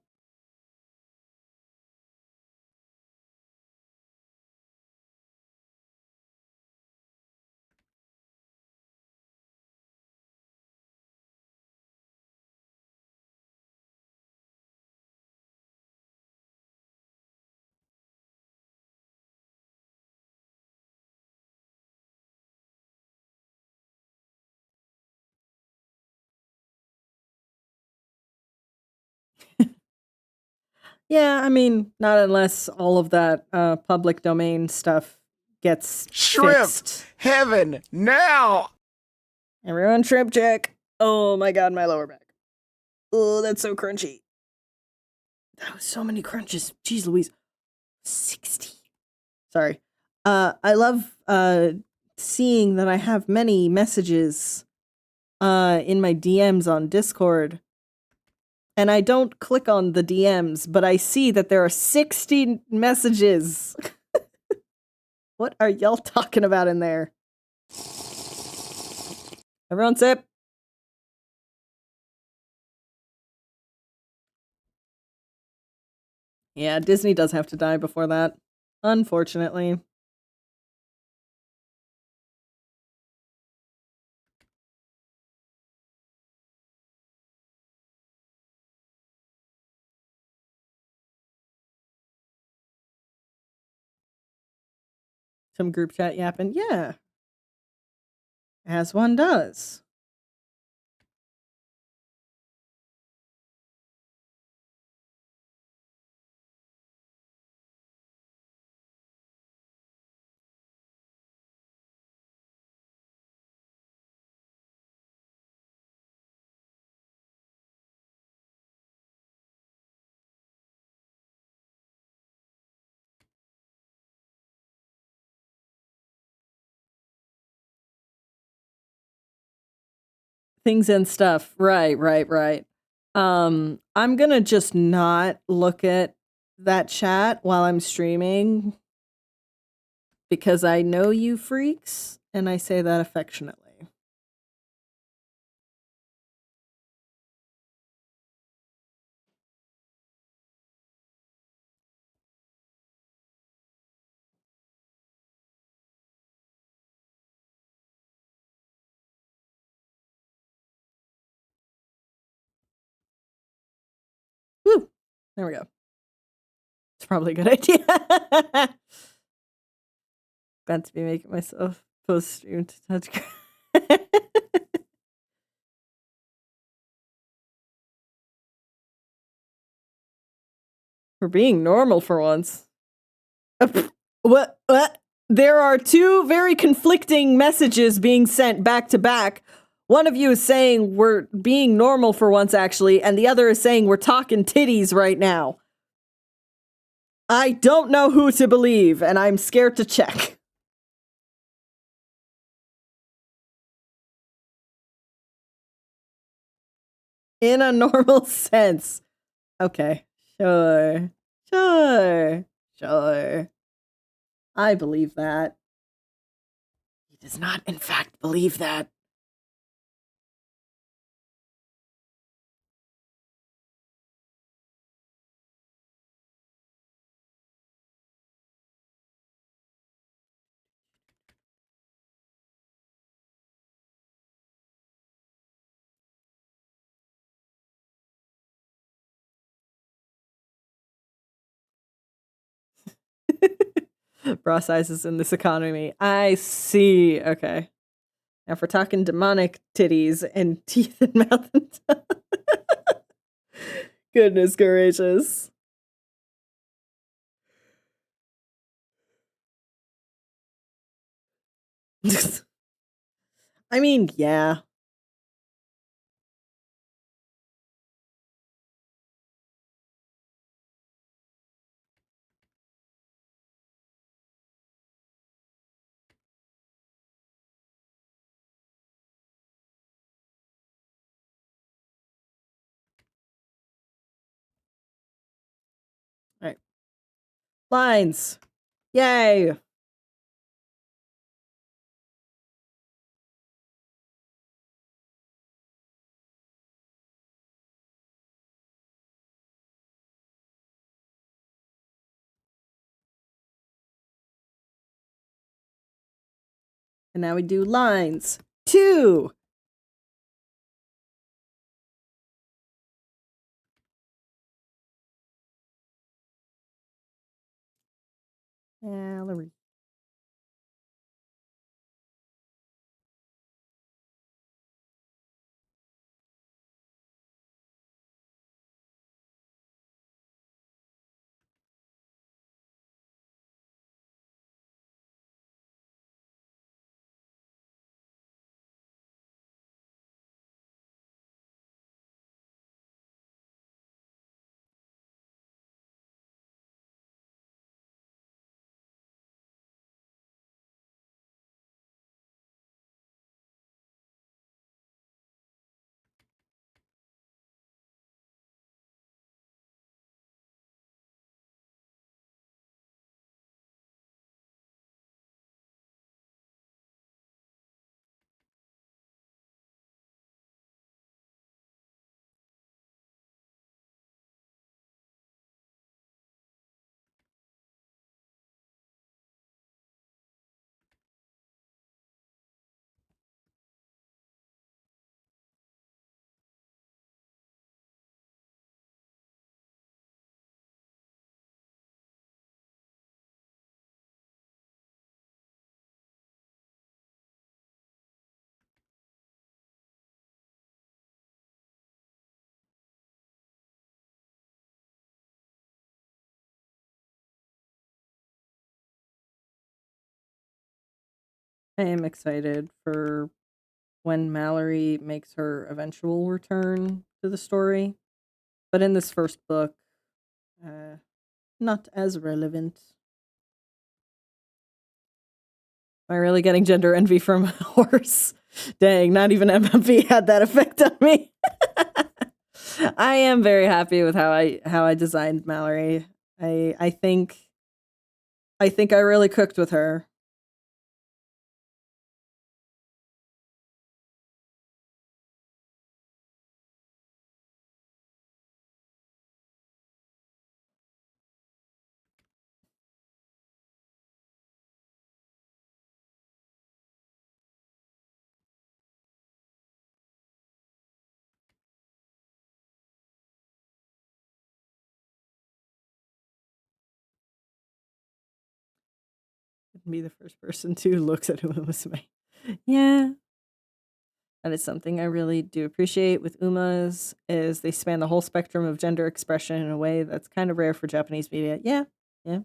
Yeah, I mean, not unless all of that public domain stuff gets Shrimp! fixed. Heaven, now! Everyone shrimp check. Oh my god, my lower back. Oh, that's so crunchy. That was so many crunches. Jeez Louise. 60. Sorry. I love seeing that I have many messages in my DMs on Discord. And I don't click on the DMs, but I see that there are 60 messages. What are y'all talking about in there? Everyone sip. Yeah, Disney does have to die before that. Unfortunately. Some group chat yapping. Yeah. As one does. Things and stuff. Right. I'm gonna just not look at that chat while I'm streaming because I know you freaks, and I say that affectionately. Woo! There we go. It's probably a good idea. About to be making myself post stream to touch. We're being normal for once. What? There are two very conflicting messages being sent back to back. One of you is saying we're being normal for once, actually, and the other is saying we're talking titties right now. I don't know who to believe, and I'm scared to check. In a normal sense. Okay. Sure. I believe that. He does not, in fact, believe that. Bra sizes in this economy. I see. Okay. Now, if we're talking demonic titties and teeth and mouth and tongue. Goodness gracious. I mean, yeah. All right. Lines. Yay. And now we do lines. 2. Gallery. I am excited for when Mallory makes her eventual return to the story. But in this first book, not as relevant. Am I really getting gender envy from a horse? Dang, not even MMP had that effect on me. I am very happy with how I designed Mallory. I think I really cooked with her. Be the first person who looks at Uma Musume. Yeah. That is something I really do appreciate with Umas, is they span the whole spectrum of gender expression in a way that's kind of rare for Japanese media. Yeah. Yeah.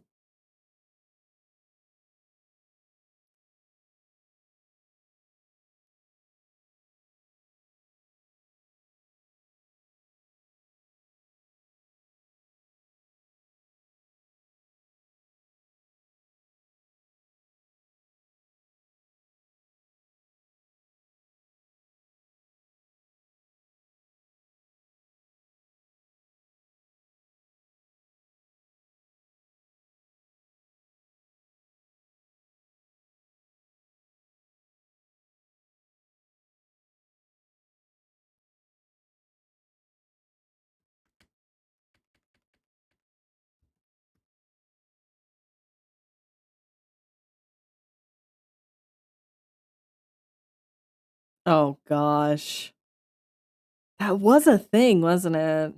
Oh gosh. That was a thing, wasn't it?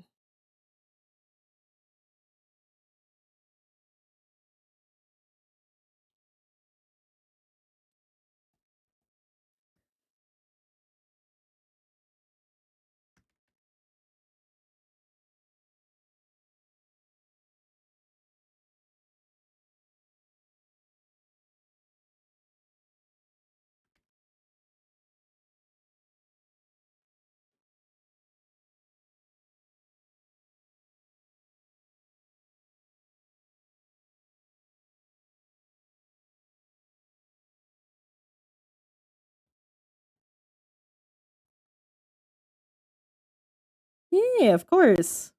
Yeah, of course.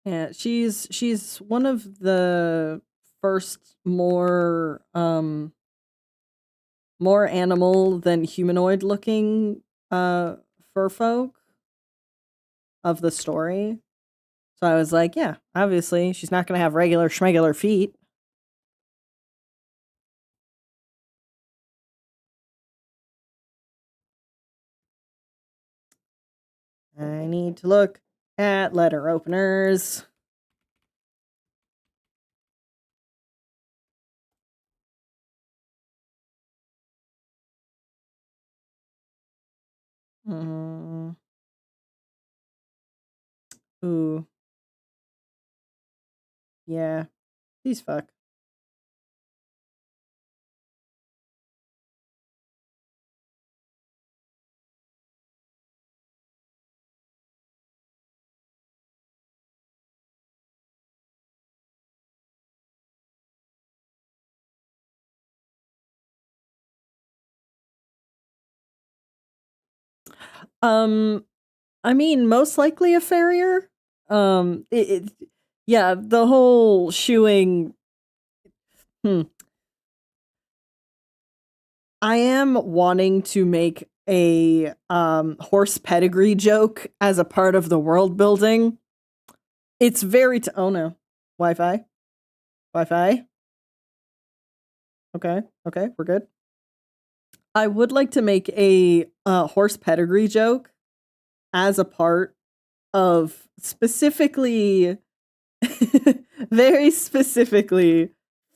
Yeah, she's one of the first more animal than humanoid looking fur folk of the story. So I was like, yeah, obviously she's not going to have regular schmegular feet. I need to look at letter openers. Mm. Ooh. Yeah. Please fuck. I mean, most likely a farrier. Yeah, the whole shoeing. I am wanting to make a horse pedigree joke as a part of the world building. It's very oh no. Wi-Fi. Wi-Fi. Okay, we're good. I would like to make a horse pedigree joke as a part of specifically very specifically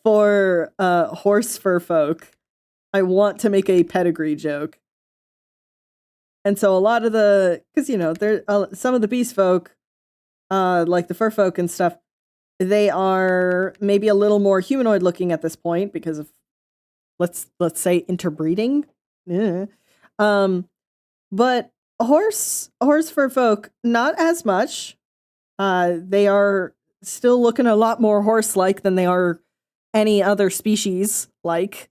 for horse fur folk. I want to make a pedigree joke. And so a lot of because there some of the beast folk, like the fur folk and stuff, they are maybe a little more humanoid looking at this point because of let's say interbreeding. Yeah. But horse fur folk, not as much. They are still looking a lot more horse-like than they are any other species like.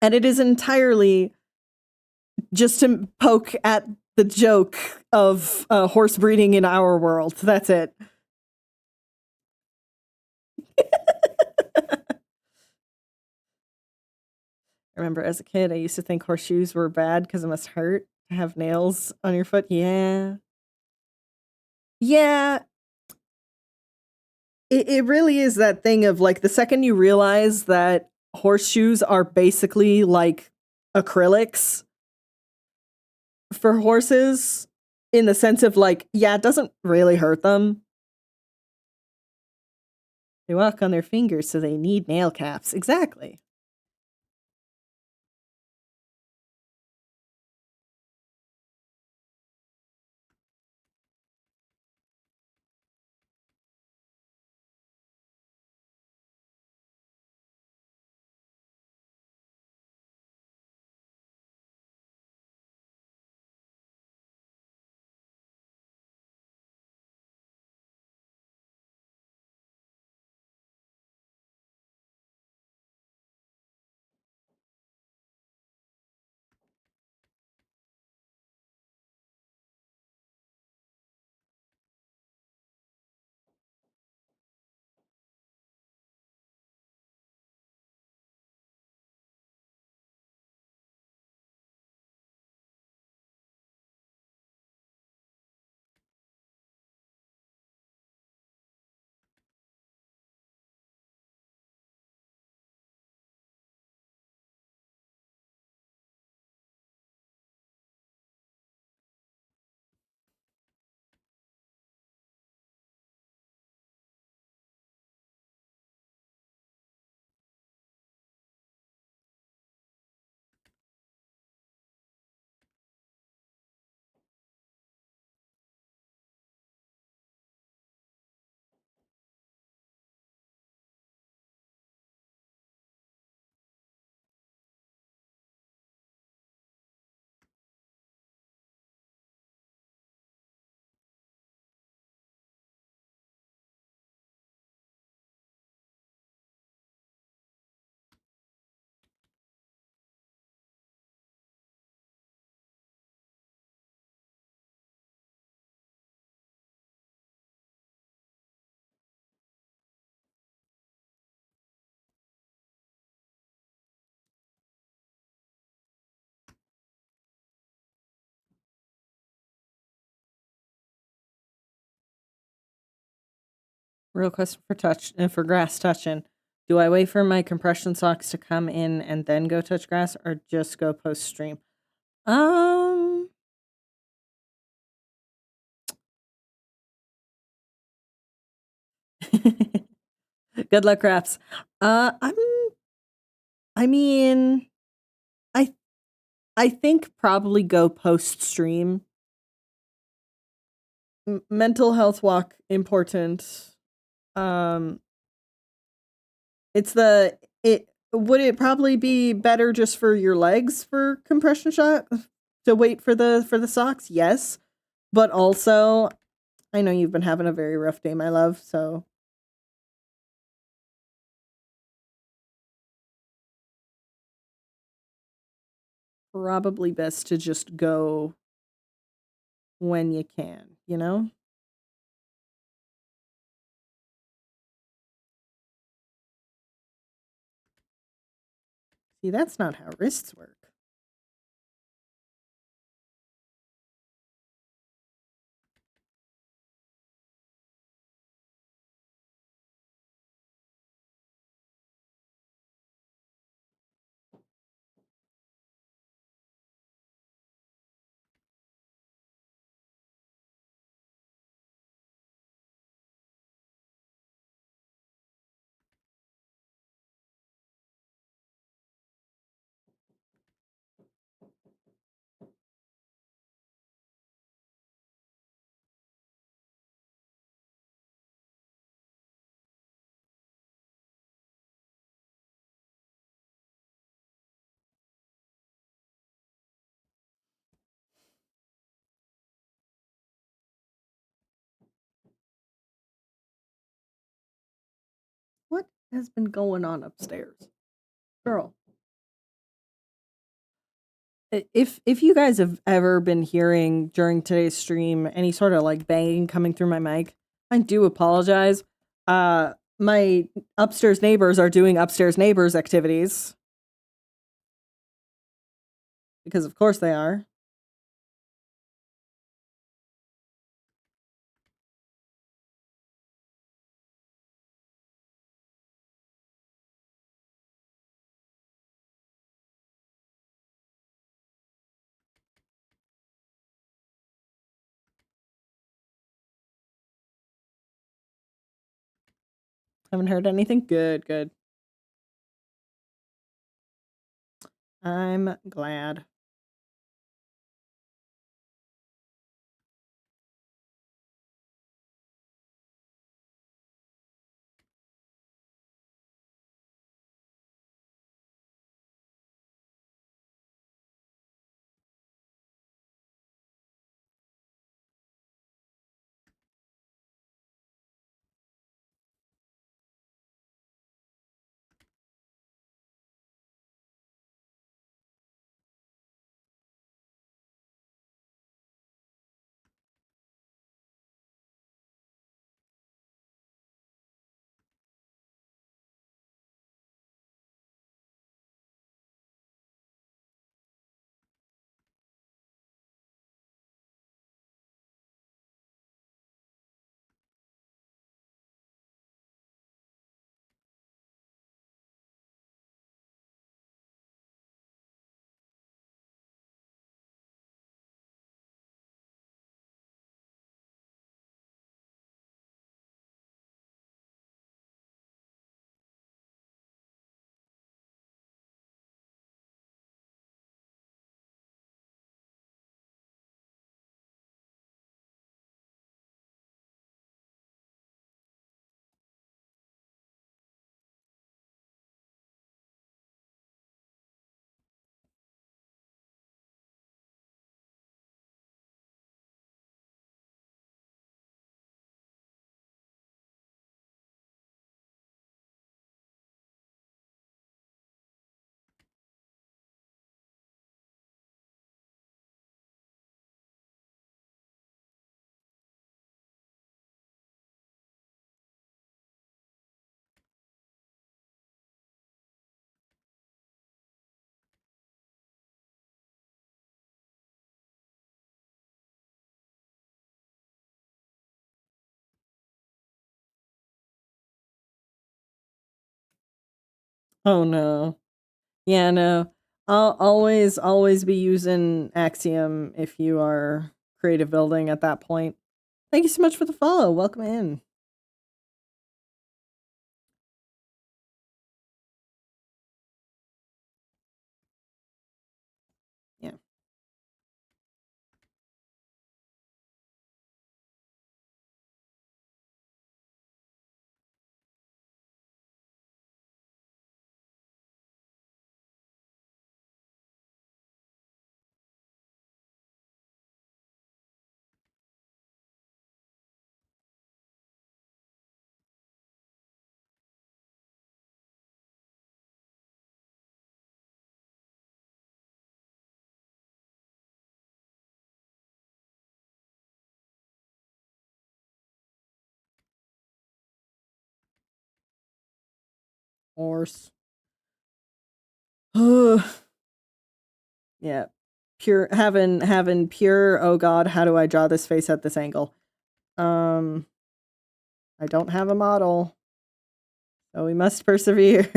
And it is entirely just to poke at the joke of horse breeding in our world. That's it. I remember as a kid, I used to think horseshoes were bad because it must hurt to have nails on your foot. Yeah. Yeah. It really is that thing of like the second you realize that horseshoes are basically like acrylics for horses in the sense of like, yeah, it doesn't really hurt them. They walk on their fingers, so they need nail caps. Exactly. Real question for grass touching. Do I wait for my compression socks to come in and then go touch grass, or just go post stream? Good luck, Raps. I mean, I think probably go post stream. Mental health walk important. Would it probably be better just for your legs for compression shot to wait for the socks? Yes. But also I know you've been having a very rough day, my love, so probably best to just go when you can, you know? See, that's not how wrists work. has been going on upstairs? Girl. If you guys have ever been hearing during today's stream any sort of like banging coming through my mic, I do apologize. My upstairs neighbors are doing upstairs neighbors activities. Because of course they are. Haven't heard anything? Good, good. I'm glad. Oh no. Yeah, no. I'll always be using Axiom if you are creative building at that point. Thank you so much for the follow. Welcome in. Yeah. Horse. Yeah. Pure having pure, oh god, how do I draw this face at this angle? I don't have a model. So we must persevere.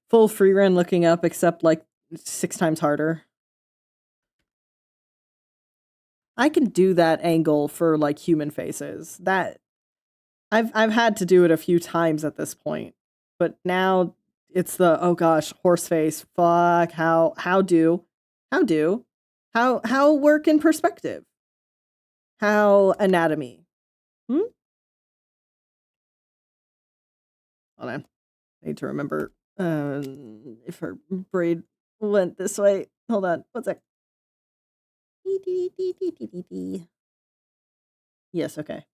Full free run looking up, except like 6 times harder. I can do that angle for like human faces. That I've had to do it a few times at this point, but now it's the, oh gosh, horse face. Fuck, how work in perspective? How anatomy? Hold on. I need to remember if her braid went this way. Hold on. One sec. Yes, okay.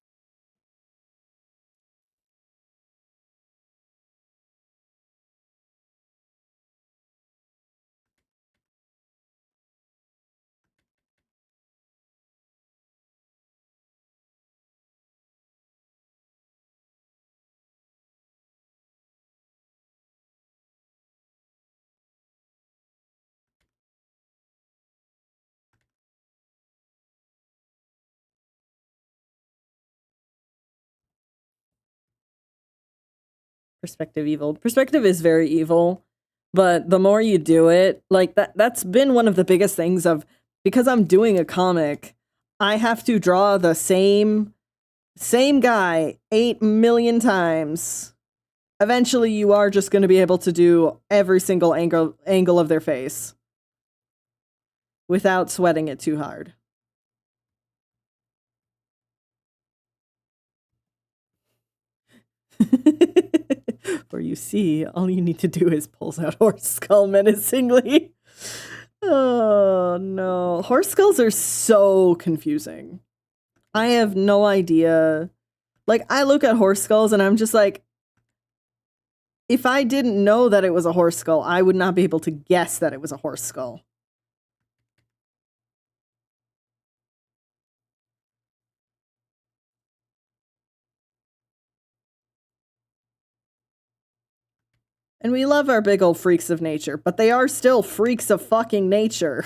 Perspective evil. Perspective is very evil, but the more you do it, like that's been one of the biggest things of, because I'm doing a comic, I have to draw the same guy 8 million times. Eventually you are just going to be able to do every single angle of their face without sweating it too hard. Or you see, all you need to do is pulls out horse skull menacingly. Oh no. Horse skulls are so confusing. I have no idea. Like, I look at horse skulls and I'm just like, if I didn't know that it was a horse skull, I would not be able to guess that it was a horse skull. And we love our big old freaks of nature, but they are still freaks of fucking nature.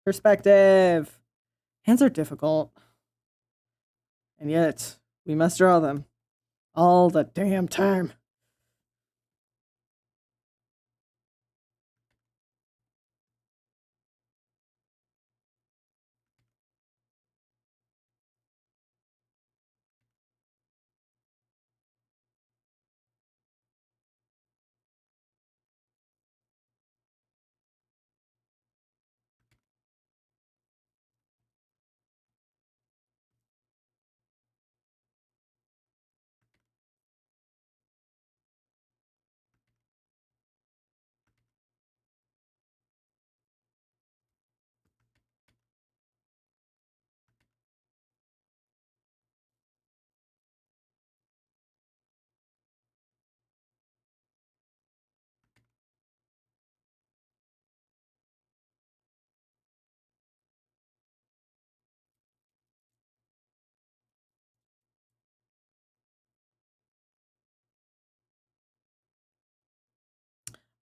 Perspective. Hands are difficult. And yet, we must draw them. All the damn time.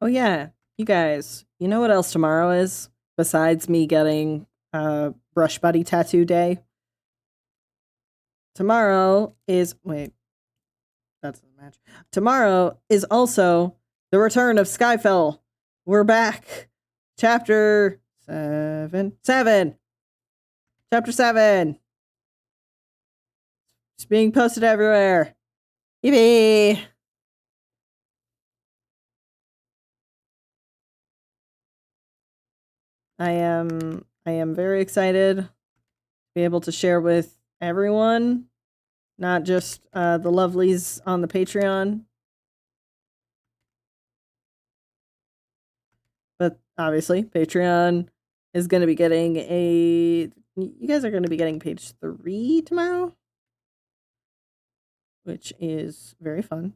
Oh yeah, you guys, you know what else tomorrow is? besides me getting Brush Buddy Tattoo Day. Tomorrow is that's the match. Tomorrow is also the return of Skyfell. We're back. Chapter 7. Chapter 7. It's being posted everywhere. Yippee! I am very excited to be able to share with everyone, not just the lovelies on the Patreon, but obviously Patreon is going to be getting you guys are going to be getting page 3 tomorrow, which is very fun.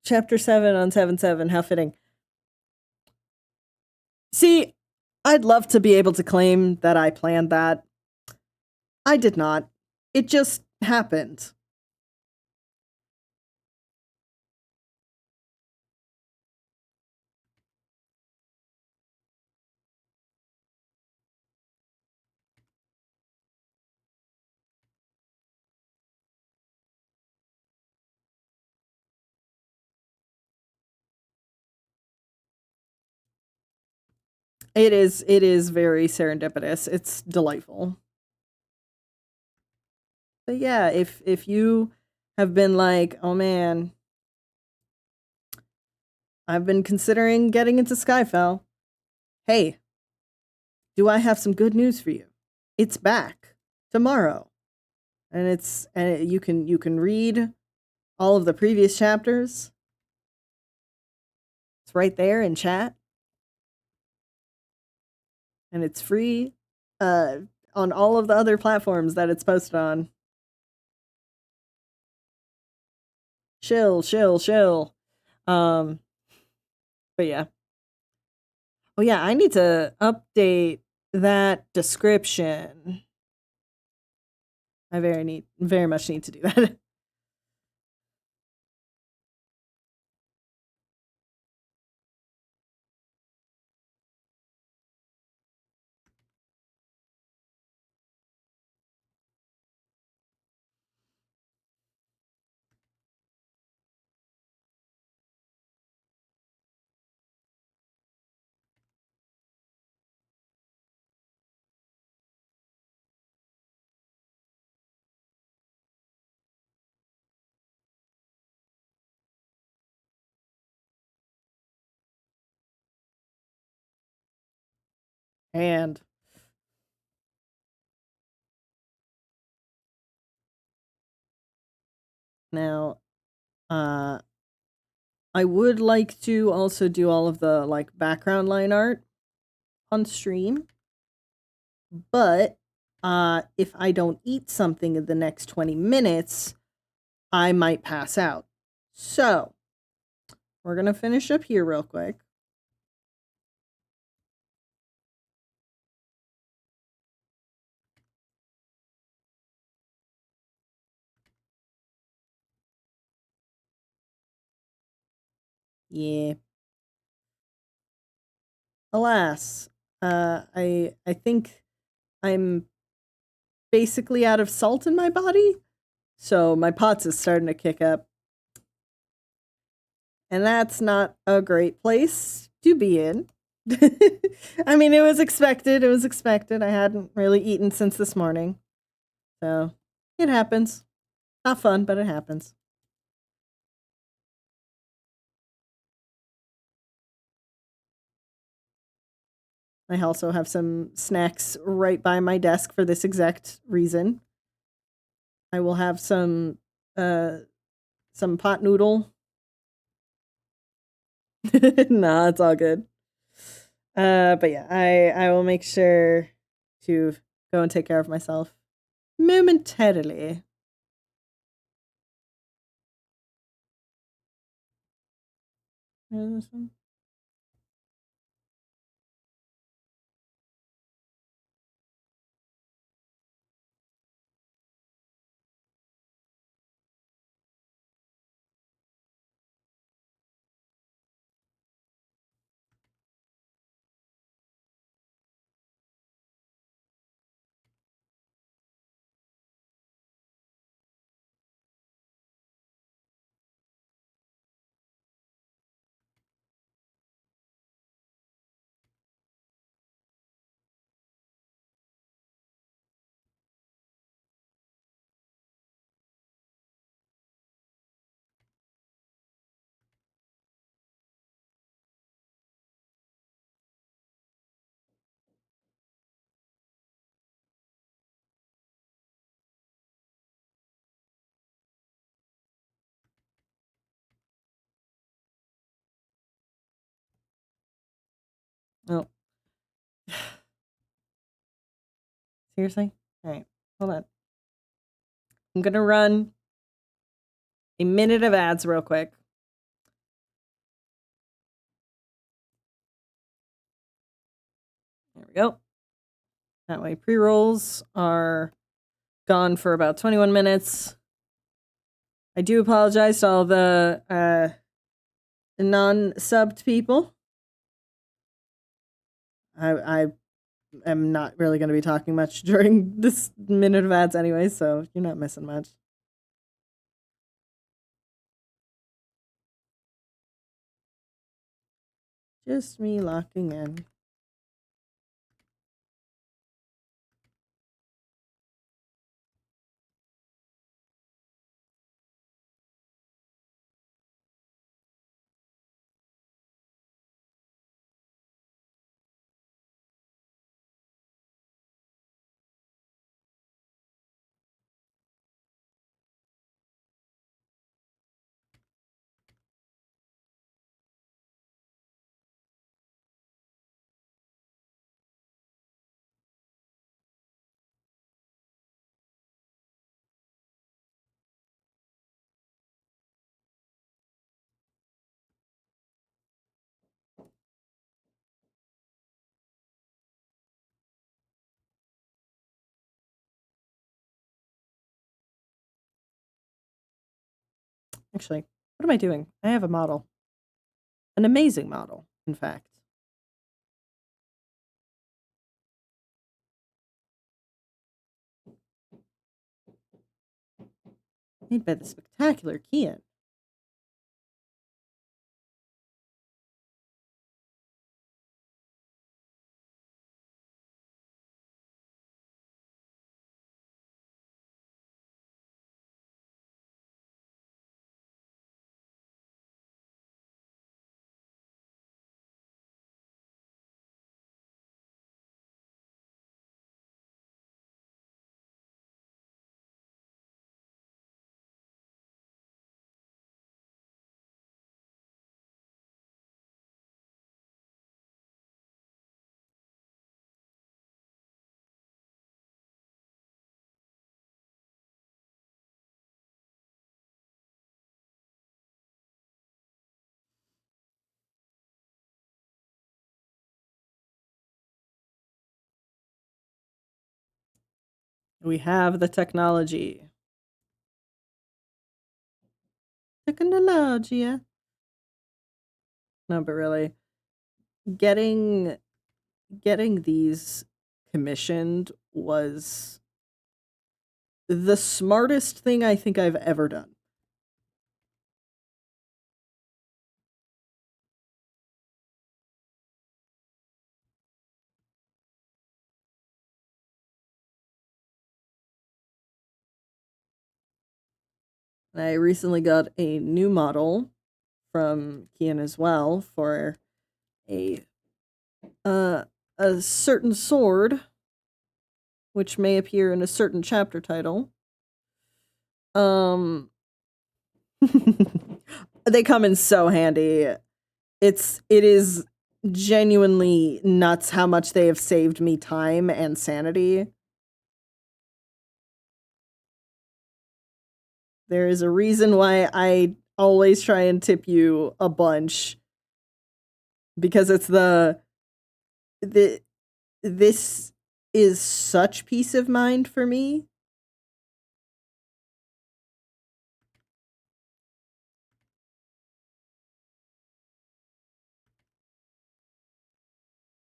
Chapter 7 on 7/7, how fitting. See, I'd love to be able to claim that I planned that. I did not. It just happened. It is very serendipitous. It's delightful. But yeah, if you have been like, oh man, I've been considering getting into Skyfell. Hey, do I have some good news for you? It's back tomorrow. And you can read all of the previous chapters. It's right there in chat. And it's free on all of the other platforms that it's posted on. Chill. But yeah. Oh yeah, I need to update that description. I very much need to do that. And now I would like to also do all of the like background line art on stream. But if I don't eat something in the next 20 minutes, I might pass out. So, we're going to finish up here real quick. Yeah. Alas, I think I'm basically out of salt in my body, so my POTS is starting to kick up. And that's not a great place to be in. I mean, it was expected. I hadn't really eaten since this morning. So, it happens. Not fun, but it happens. I also have some snacks right by my desk for this exact reason. I will have some pot noodle. Nah, it's all good. But yeah, I will make sure to go and take care of myself momentarily. This one? Oh. Seriously? All right. Hold on. I'm going to run a minute of ads real quick. There we go. That way pre-rolls are gone for about 21 minutes. I do apologize to all the non-subbed people. I am not really going to be talking much during this minute of ads anyway, so you're not missing much. Just me locking in. Actually, what am I doing? I have a model. An amazing model, in fact. Made by the spectacular Kian. We have the technology. Technology. No, but really, getting these commissioned was the smartest thing I think I've ever done. I recently got a new model from Kian as well for a certain sword, which may appear in a certain chapter title. They come in so handy. It is genuinely nuts how much they have saved me time and sanity. There is a reason why I always try and tip you a bunch, because it's this is such peace of mind for me.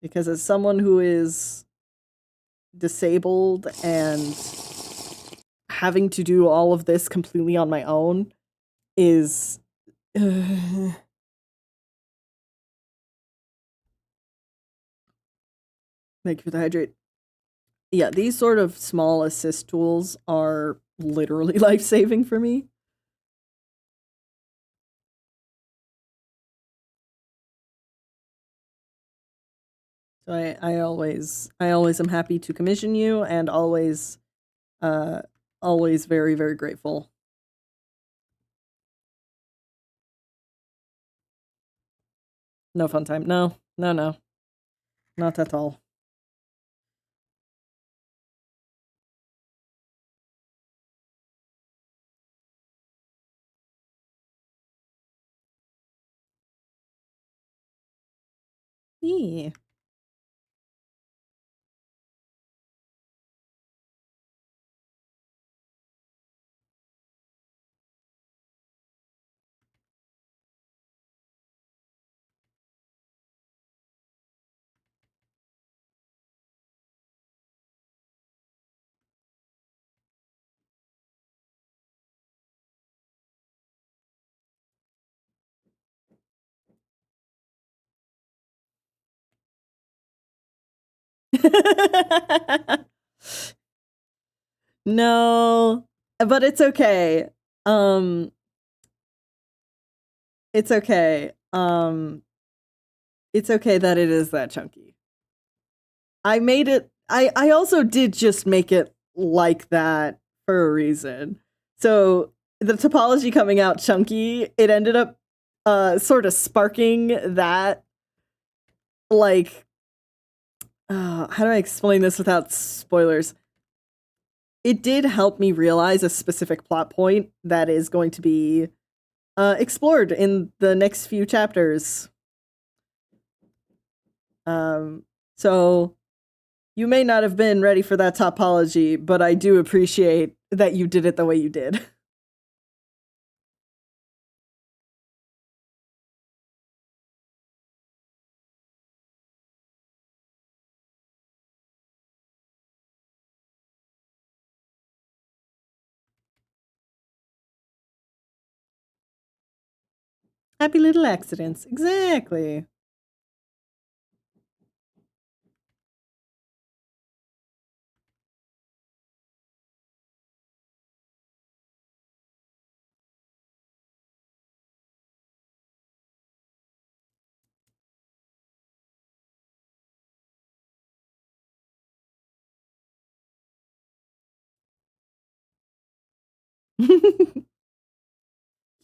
Because as someone who is disabled and having to do all of this completely on my own is thank you for the hydrate. Yeah, these sort of small assist tools are literally life-saving for me. So I always am happy to commission you, and always very, very grateful. No fun time. No. not at all. Yeah. No, but it's okay. It's okay. It's okay that it is that chunky. I made it. I also did just make it like that for a reason. So the topology coming out chunky, it ended up sort of sparking that, like, how do I explain this without spoilers? It did help me realize a specific plot point that is going to be explored in the next few chapters. So you may not have been ready for that topology, but I do appreciate that you did it the way you did. Happy little accidents. Exactly.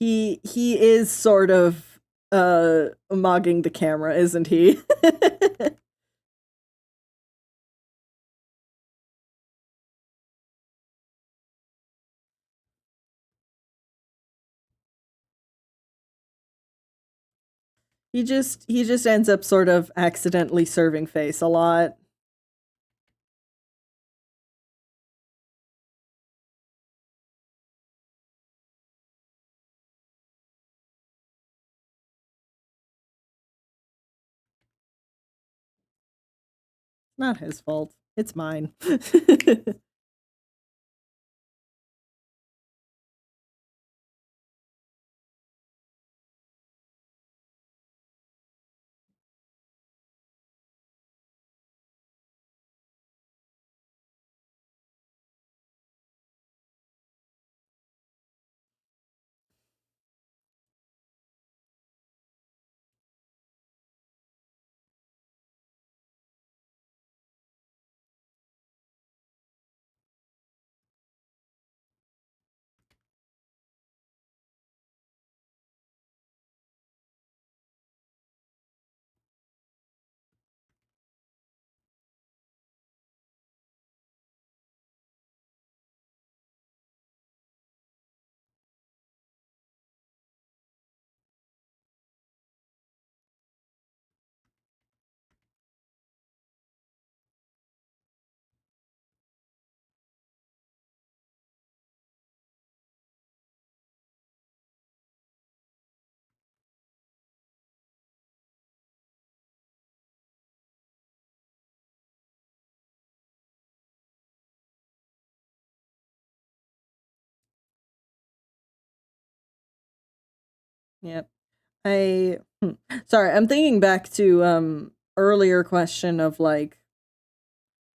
He is sort of mogging the camera, isn't he? He just ends up sort of accidentally serving face a lot. Not his fault. It's mine. Yep. Sorry, I'm thinking back to earlier question of like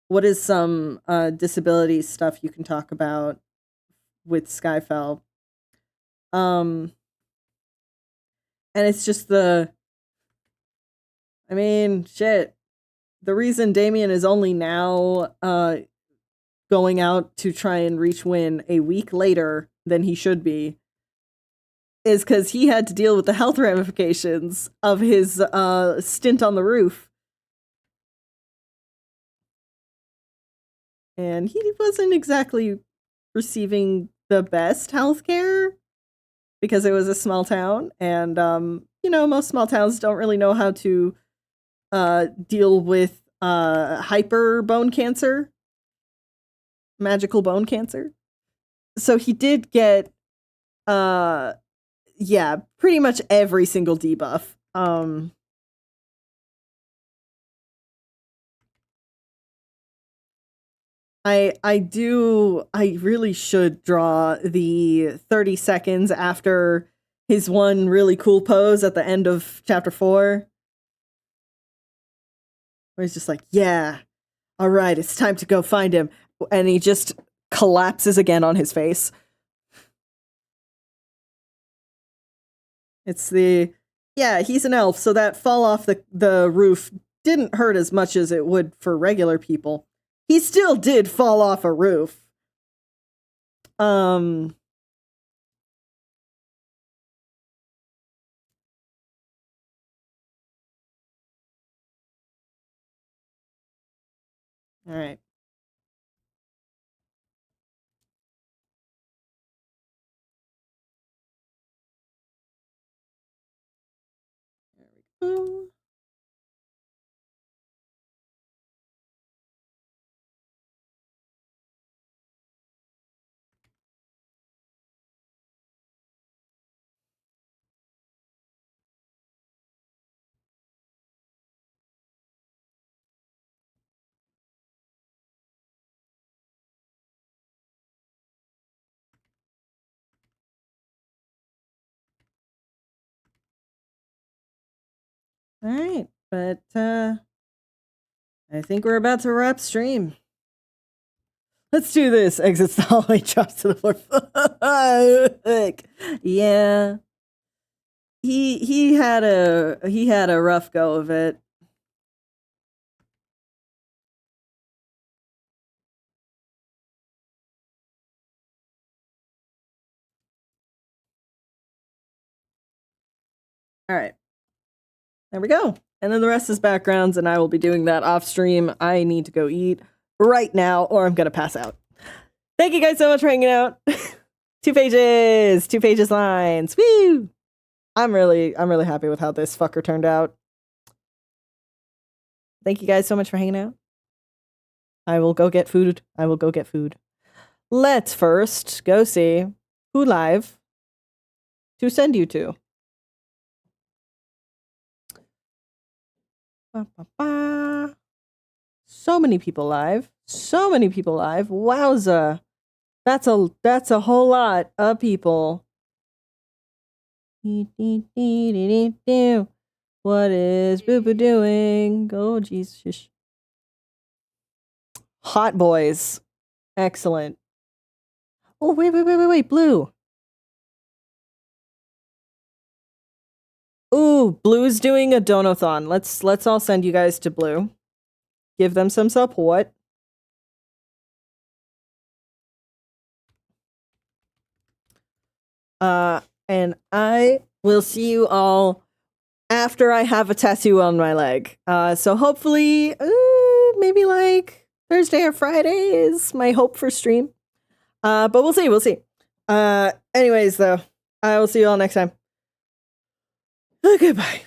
what is some disability stuff you can talk about with Skyfell. And it's just I mean, shit. The reason Damien is only now going out to try and reach Win a week later than he should be is because he had to deal with the health ramifications of his stint on the roof. and he wasn't exactly receiving the best healthcare because it was a small town, and most small towns don't really know how to deal with hyper bone cancer, magical bone cancer. So he did get pretty much every single debuff. I really should draw the 30 seconds after his one really cool pose at the end of chapter 4. Where he's just like, yeah, all right, it's time to go find him. And he just collapses again on his face. It's he's an elf, so that fall off the roof didn't hurt as much as it would for regular people. He still did fall off a roof. All right. There we go. All right, but I think we're about to wrap stream. Let's do this. Exits the hallway, drops to the floor. Yeah. He had a rough go of it. All right. There we go. And then the rest is backgrounds, and I will be doing that off stream. I need to go eat right now, or I'm going to pass out. Thank you guys so much for hanging out. 2 pages lines. Woo! I'm really happy with how this fucker turned out. Thank you guys so much for hanging out. I will go get food. Let's first go see who live to send you to. So many people live. Wowza. That's a whole lot of people. What is Boo Boo doing? Oh, jeez. Hot boys. Excellent. Oh, wait, Blue. Ooh, Blue's doing a donathon. Let's all send you guys to Blue. Give them some support. And I will see you all after I have a tattoo on my leg. So hopefully, maybe like Thursday or Friday is my hope for stream. But we'll see. Anyways, though, I will see you all next time. Goodbye.